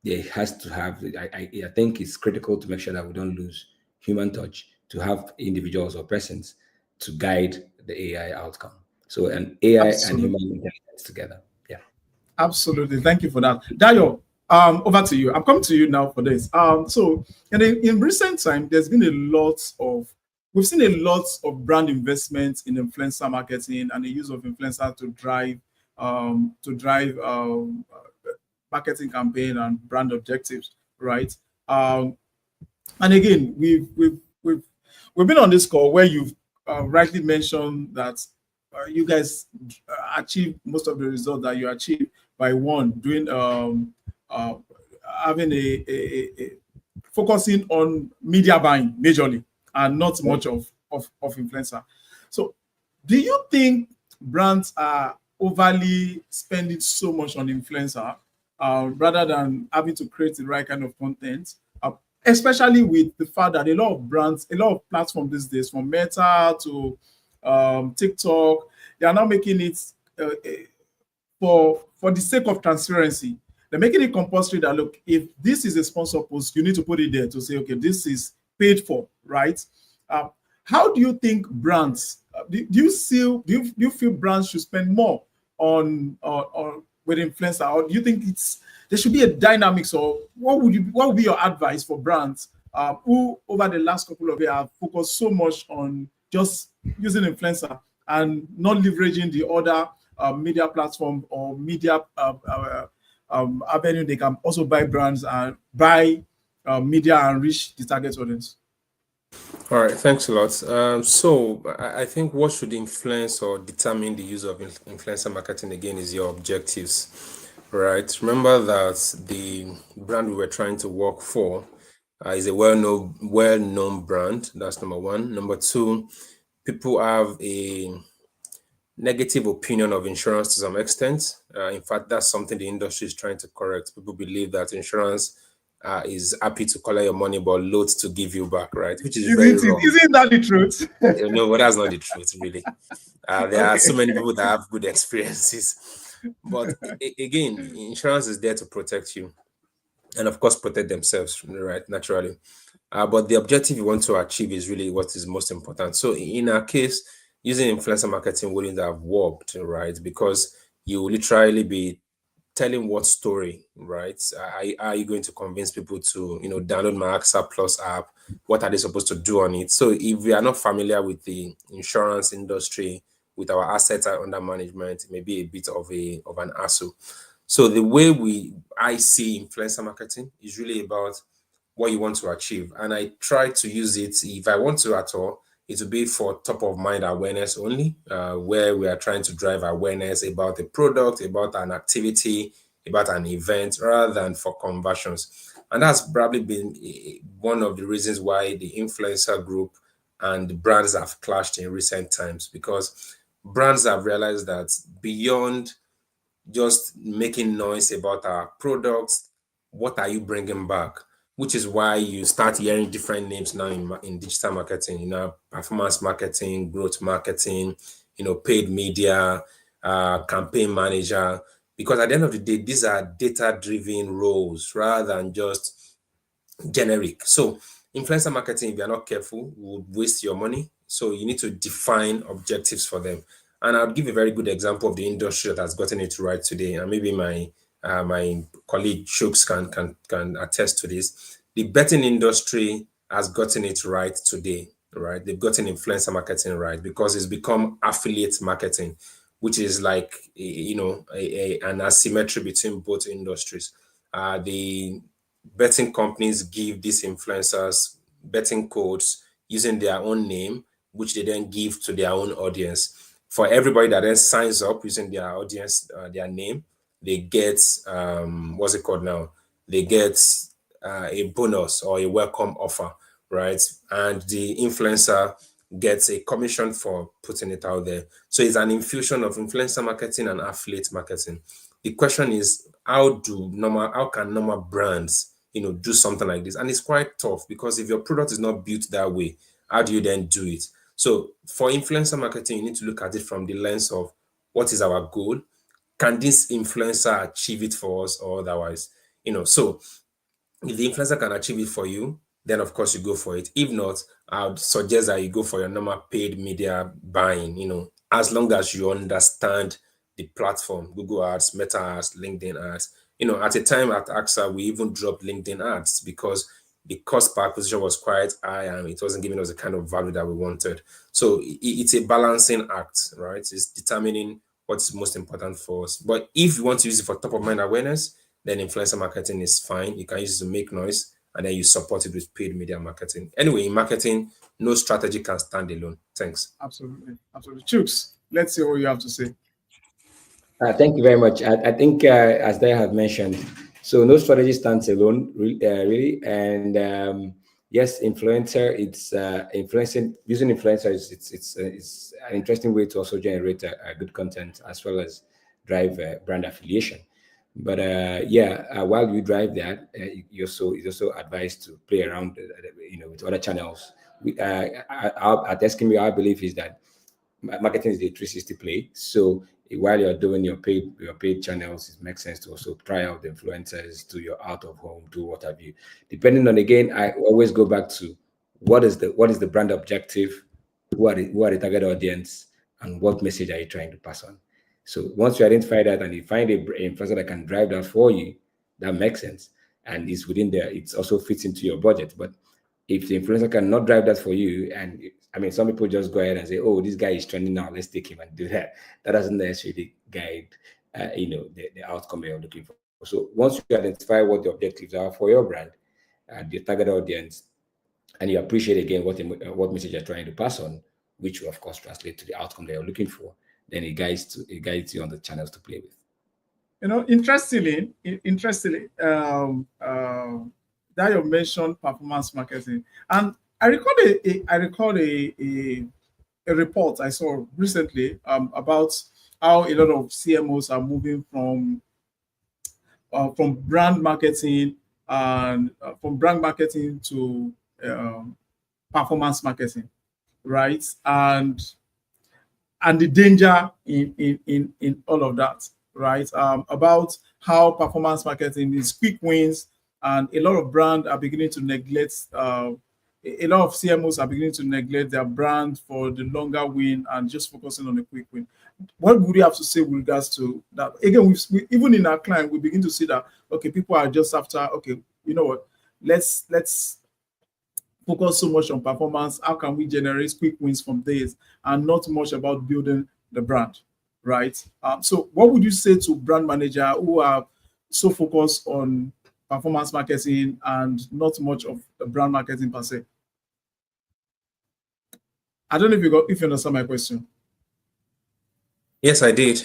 there has to have, I think it's critical to make sure that we don't lose human touch, to have individuals or persons to guide the AI outcome. So an AI and Absolutely. human intelligence together. Yeah. Absolutely. Thank you for that. Dayo, over to you. I'm coming to you now for this. So in recent time, we've seen a lot of brand investments in influencer marketing and the use of influencers to drive marketing campaign and brand objectives, right? And again, we've been on this call where you've rightly mentioned that you guys achieve most of the results that you achieve by doing uh, having a focusing on media buying majorly and not much of influencer. So do you think brands are overly spending so much on influencer rather than having to create the right kind of content? Especially with the fact that a lot of brands, a lot of platforms these days, from Meta to TikTok, they are now making it for the sake of transparency. They're making it compulsory that, look, if this is a sponsor post, you need to put it there to say, okay, this is paid for, right? Uh, how do you think brands? Do you feel brands should spend more on with influencer, or do you think there should be a dynamics? Or what would be your advice for brands who over the last couple of years have focused so much on just using influencer and not leveraging the other media platform or media avenue? They can also buy brands and buy media and reach the target audience. All right, thanks a lot. So I think what should influence or determine the use of influencer marketing again is your objectives, right? Remember that the brand we were trying to work for is a well-known brand. That's number one. Number two, people have a negative opinion of insurance to some extent. In fact, that's something the industry is trying to correct. People believe that insurance is happy to collect your money but loath to give you back, right? Which is very wrong. Isn't that the truth? No, but that's not the truth, really. There are Okay. so many people that have good experiences. But again, insurance is there to protect you and, of course, protect themselves, right? Naturally. But the objective you want to achieve is really what is most important. So in our case, using influencer marketing wouldn't have worked, right? Because you will literally be telling what story, right? Are you going to convince people to, download my AXA Plus app? What are they supposed to do on it? So if we are not familiar with the insurance industry, with our assets under management, it may be a bit of an hassle. So the way I see influencer marketing is really about what you want to achieve. And I try to use it, if I want to at all, it will be for top of mind awareness only, where we are trying to drive awareness about a product, about an activity, about an event, rather than for conversions. And that's probably been one of the reasons why the influencer group and the brands have clashed in recent times, because brands have realized that beyond just making noise about our products, what are you bringing back? Which is why you start hearing different names now in digital marketing, performance marketing, growth marketing, paid media, campaign manager. because at the end of the day, these are data-driven roles rather than just generic. So influencer marketing, if you're not careful, would waste your money. So you need to define objectives for them. And I'll give a very good example of the industry that has gotten it right today. And maybe my colleague Shooks can attest to this. The betting industry has gotten it right today, right? They've gotten influencer marketing right because it's become affiliate marketing, which is like an asymmetry between both industries. The betting companies give these influencers betting codes using their own name, which they then give to their own audience. For everybody that then signs up using their audience, their name, they get what's it called now? They get a bonus or a welcome offer, right? And the influencer gets a commission for putting it out there. So it's an infusion of influencer marketing and affiliate marketing. The question is, how can normal brands do something like this? And it's quite tough because if your product is not built that way, how do you then do it? So for influencer marketing, you need to look at it from the lens of what is our goal? Can this influencer achieve it for us or otherwise? So if the influencer can achieve it for you, then of course you go for it. If not, I would suggest that you go for your normal paid media buying, as long as you understand the platform, Google ads, Meta ads, LinkedIn ads. At a time at AXA, we even dropped LinkedIn ads because the cost per acquisition was quite high and it wasn't giving us the kind of value that we wanted. So it's a balancing act, right? It's determining what's most important for us. But if you want to use it for top of mind awareness, then influencer marketing is fine. You can use it to make noise and then you support it with paid media marketing. Anyway, in marketing, no strategy can stand alone. Thanks. Absolutely. Chooks, let's see what you have to say. Thank you very much. I think, as they have mentioned, so no strategy stands alone, really. And yes, influencer, it's using influencers. It's an interesting way to also generate a good content as well as drive brand affiliation. But while you drive that, it's also advised to play around, with other channels. At Eskimo, our belief is that marketing is a 360 play. So while you're doing your paid channels, it makes sense to also try out the influencers, do your out of home, do what have you. Depending on, again, I always go back to what is the brand objective, who are the target audience, and what message are you trying to pass on. So once you identify that and you find a influencer that can drive that for you, that makes sense. And it's within there, it also fits into your budget. But if the influencer cannot drive that for you, and I mean, some people just go ahead and say, "Oh, this guy is trending now. Let's take him and do that." That doesn't necessarily guide, the outcome you're looking for. So once you identify what the objectives are for your brand, the target audience, and you appreciate again what message you're trying to pass on, which will of course translate to the outcome that you're looking for, then it guides you on the channels to play with. Interestingly, that you mentioned performance marketing, and I recall a report I saw recently about how a lot of CMOs are moving from brand marketing and from brand marketing to performance marketing, right? And the danger in all of that, right? About how performance marketing is quick wins, and a lot of brands are beginning to neglect. A lot of CMOs are beginning to neglect their brand for the longer win and just focusing on a quick win. What would you have to say with regards to that? Again, even in our client, we begin to see that, okay, people are just after, okay, you know what, let's focus so much on performance. How can we generate quick wins from this and not much about building the brand, right? So what would you say to brand manager who are so focused on performance marketing and not much of the brand marketing per se? I don't know if you understand my question. Yes, I did.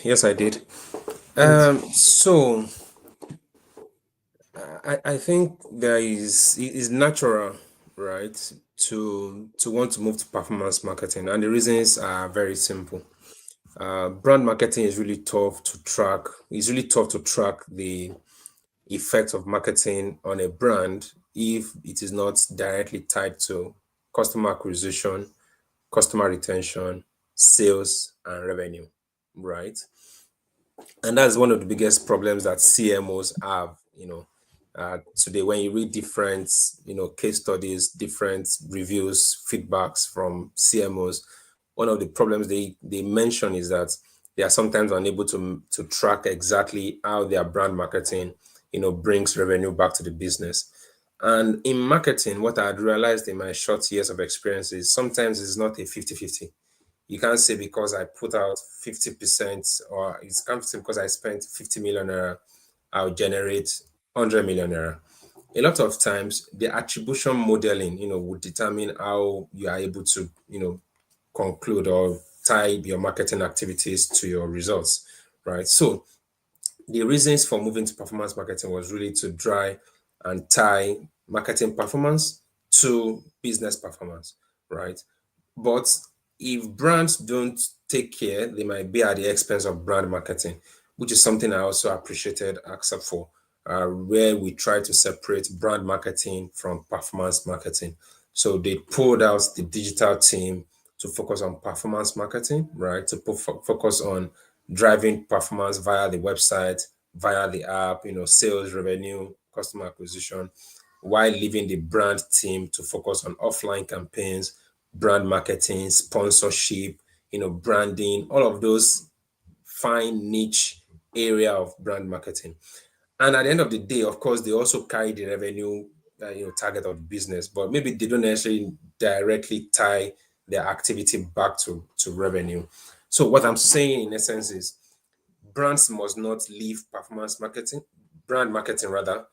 So I think it is natural, right, to want to move to performance marketing, and the reasons are very simple. Brand marketing is really tough to track. It's really tough to track the effect of marketing on a brand if it is not directly tied to customer acquisition, customer retention, sales, and revenue, right? And that's one of the biggest problems that CMOs have, today. When you read different, case studies, different reviews, feedbacks from CMOs, one of the problems they mention is that they are sometimes unable to track exactly how their brand marketing, brings revenue back to the business. And in marketing, what I had realized in my short years of experience is sometimes it's not a 50-50. You can't say because I put out 50%, or it's can't say because I spent 50 million naira, I'll generate 100 million naira. A lot of times the attribution modeling, would determine how you are able to, conclude or tie your marketing activities to your results, right? So the reasons for moving to performance marketing was really to try and tie marketing performance to business performance, right? But if brands don't take care, they might be at the expense of brand marketing, which is something I also appreciated AXA for, where we try to separate brand marketing from performance marketing. So they pulled out the digital team to focus on performance marketing, right? To focus on driving performance via the website, via the app, sales, revenue, customer acquisition, while leaving the brand team to focus on offline campaigns, brand marketing, sponsorship, branding, all of those fine niche area of brand marketing. And at the end of the day, of course, they also carry the revenue, target of the business, but maybe they don't necessarily directly tie their activity back to revenue. So what I'm saying in essence is brands must not leave brand marketing rather,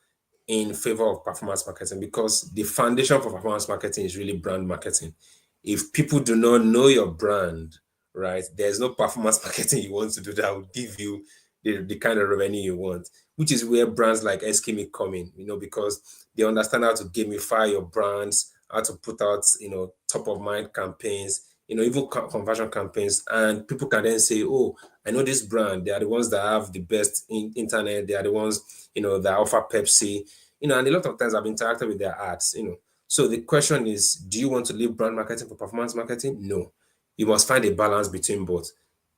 in favor of performance marketing, because the foundation for performance marketing is really brand marketing. If people do not know your brand, right, there's no performance marketing you want to do that will give you the kind of revenue you want, which is where brands like Eskimi come in, because they understand how to gamify your brands, how to put out, top of mind campaigns, even conversion campaigns. And people can then say, oh, I know this brand. They are the ones that have the best internet. They are the ones, that offer Pepsi, and a lot of times I've interacted with their ads. So the question is, do you want to leave brand marketing for performance marketing? No. You must find a balance between both.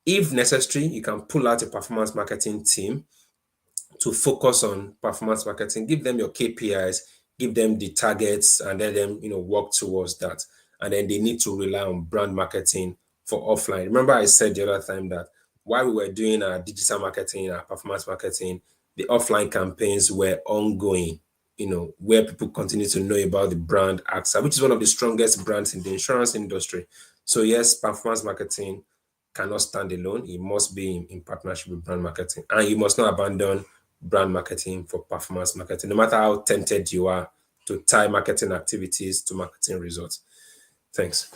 If necessary, you can pull out a performance marketing team to focus on performance marketing, give them your KPIs, give them the targets, and let them, work towards that. And then they need to rely on brand marketing for offline. Remember, I said the other time that while we were doing our digital marketing, our performance marketing, the offline campaigns were ongoing, where people continue to know about the brand AXA, which is one of the strongest brands in the insurance industry. So yes, performance marketing cannot stand alone. It must be in partnership with brand marketing. And you must not abandon brand marketing for performance marketing, no matter how tempted you are to tie marketing activities to marketing results. Thanks.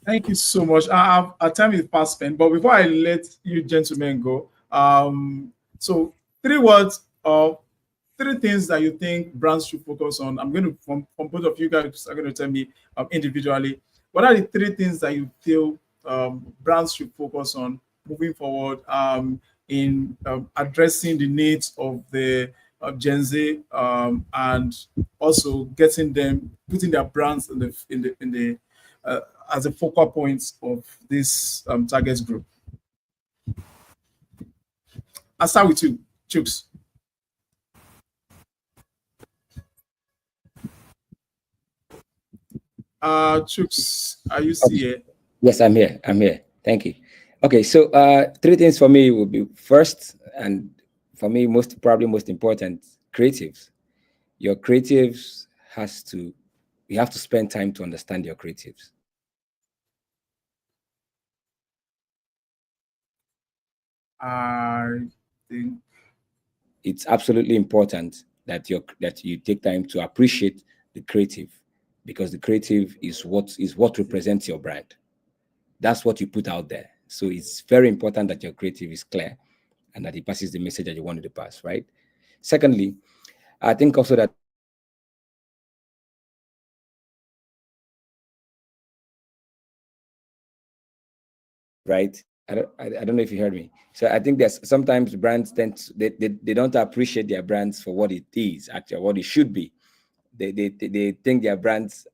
Thank you so much. Our time is past spent, but before I let you gentlemen go, so 3 words of 3 things that you think brands should focus on. I'm going to, from both of you guys are going to tell me individually, what are the 3 things that you feel brands should focus on moving forward in addressing the needs of the Gen Z and also putting their brands in the as a focal point of this target group. I'll start with you, Chooks. Chooks, are you here? Yes, I'm here. Thank you. Okay, so 3 things for me would be: first, and for me, most important, creatives. Your creatives you have to spend time to understand your creatives. I think it's absolutely important that you take time to appreciate the creative, because the creative is what represents your brand. That's what you put out there. So it's very important that your creative is clear and that it passes the message that you wanted to pass, right? Secondly, I think also that, right? I don't know if you heard me. So I think there's sometimes brands they don't appreciate their brands for what it is, actually, what it should be. They think their brands,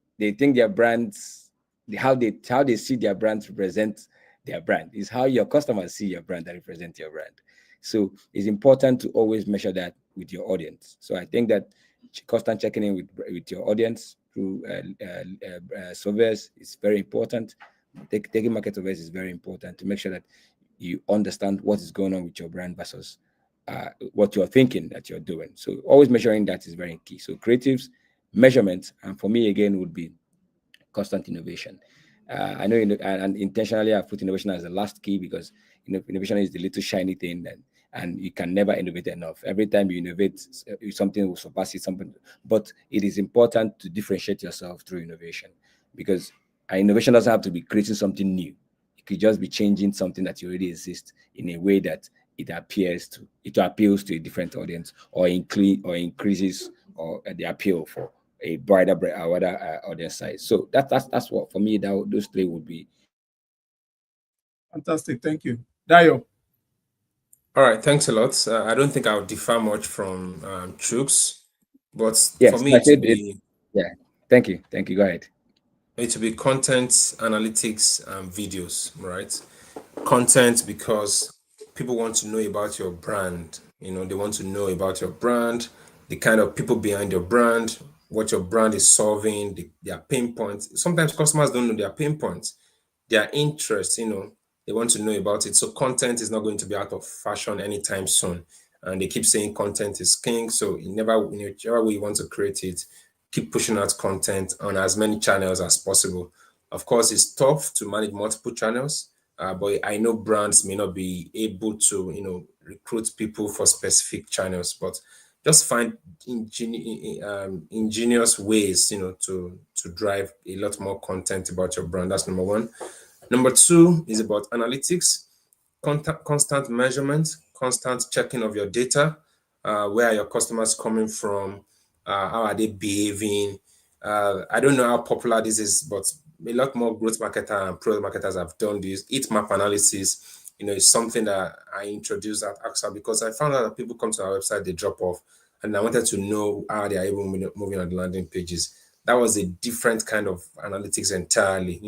how they see their brands represent their brand is how your customers see your brand that represent your brand. So it's important to always measure that with your audience. So I think that constant checking in with your audience through surveys is very important. Taking market surveys is very important to make sure that you understand what is going on with your brand versus what you're thinking that you're doing. So always measuring that is very key. So creatives, measurement, and for me again would be constant innovation. I know, and intentionally I've put innovation as the last key because innovation is the little shiny thing, and you can never innovate enough. Every time you innovate, something will surpass it. Something, but it is important to differentiate yourself through innovation, because innovation doesn't have to be creating something new. It could just be changing something that already exists in a way that it appeals to a different audience, or increases or the appeal for a wider audience size. So that's what for me those three would be. Fantastic, thank you, Dayo. All right, thanks a lot. I don't think I'll differ much from Chooks, but Yes, for me I said it. Yeah, thank you. Go ahead. It will be content analytics and videos, right? Content, because people want to know about your brand. They want to know about your brand, the kind of people behind your brand, what your brand is solving, their pain points. Sometimes customers don't know their pain points, their interests, they want to know about it. So content is not going to be out of fashion anytime soon. And they keep saying content is king. So whichever way you want to create it, keep pushing out content on as many channels as possible. Of course, it's tough to manage multiple channels, but I know brands may not be able to, recruit people for specific channels, but just find ingenious ways, to drive a lot more content about your brand. That's number one. Number two is about analytics, constant measurement, constant checking of your data. Where are your customers coming from? How are they behaving? I don't know how popular this is, but a lot more growth marketer and product marketers have done this. Heat map analysis, is something that I introduced at AXA because I found out that people come to our website, they drop off, and I wanted to know how they are able moving on the landing pages. That was a different kind of analytics entirely,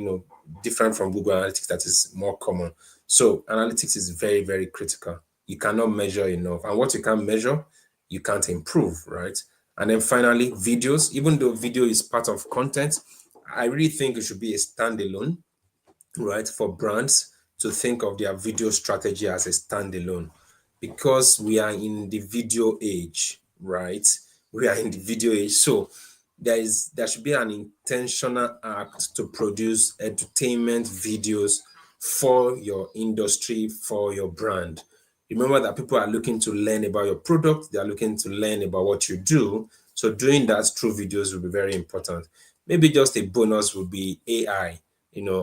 different from Google Analytics that is more common. So analytics is very, very critical. You cannot measure enough. And what you can't measure, you can't improve, right? And then finally, videos. Even though video is part of content, I really think it should be a standalone, right? For brands to think of their video strategy as a standalone, because we are in the video age, right? We are in the video age. So there should be an intentional act to produce entertainment videos for your industry, for your brand. Remember that people are looking to learn about your product, they are looking to learn about what you do. So doing that through videos will be very important. Maybe just a bonus would be AI.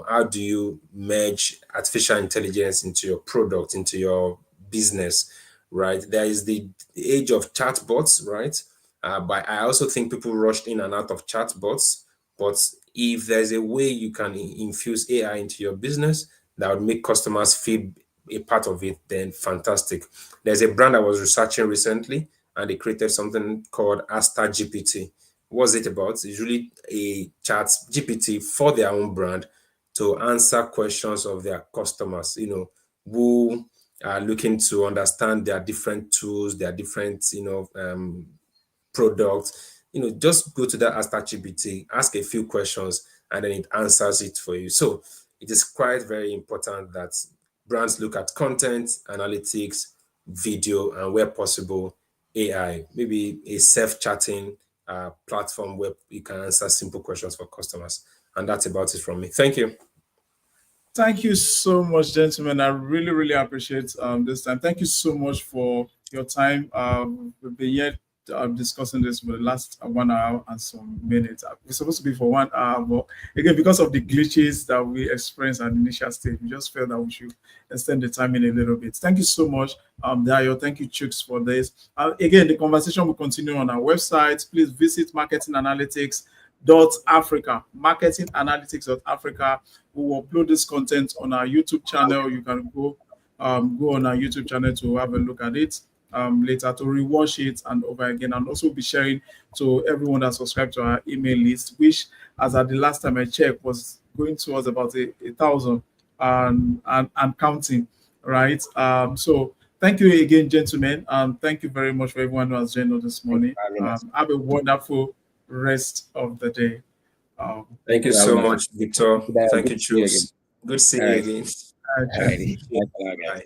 How do you merge artificial intelligence into your product, into your business, right? There is the age of chatbots, right? But I also think people rushed in and out of chatbots. But if there's a way you can infuse AI into your business that would make customers feel a part of it, then fantastic. There's a brand I was researching recently, and they created something called Asta GPT. What's it about? It's really a chat GPT for their own brand to answer questions of their customers, who are looking to understand their different tools, their different, products. Just go to that Asta GPT, ask a few questions, and then it answers it for you. So it is quite very important that brands look at content, analytics, video, and where possible, AI, maybe a self-chatting platform where you can answer simple questions for customers. And that's about it from me. Thank you. Thank you so much, gentlemen. I really, really appreciate this time. Thank you so much for your time. We've been here discussing this for the last 1 hour and some minutes. It's supposed to be for 1 hour, but again, because of the glitches that we experienced at the initial stage, we just felt that we should extend the time in a little bit. Thank you so much, Dayo. Thank you, Chooks, for this. Again, the conversation will continue on our website. Please visit marketinganalytics.africa, marketinganalytics.africa. We will upload this content on our YouTube channel. You can go on our YouTube channel to have a look at it later, to rewatch it and over again, and also be sharing to everyone that subscribed to our email list, which, as at the last time I checked, was going towards about 1,000 and counting, right? So Thank you again, gentlemen. Thank you very much for everyone who has joined us this morning. Have a wonderful rest of the day. Thank you so much, Victor. Thank you, See you again. Jules. Good seeing All you right. again. All righty. Bye.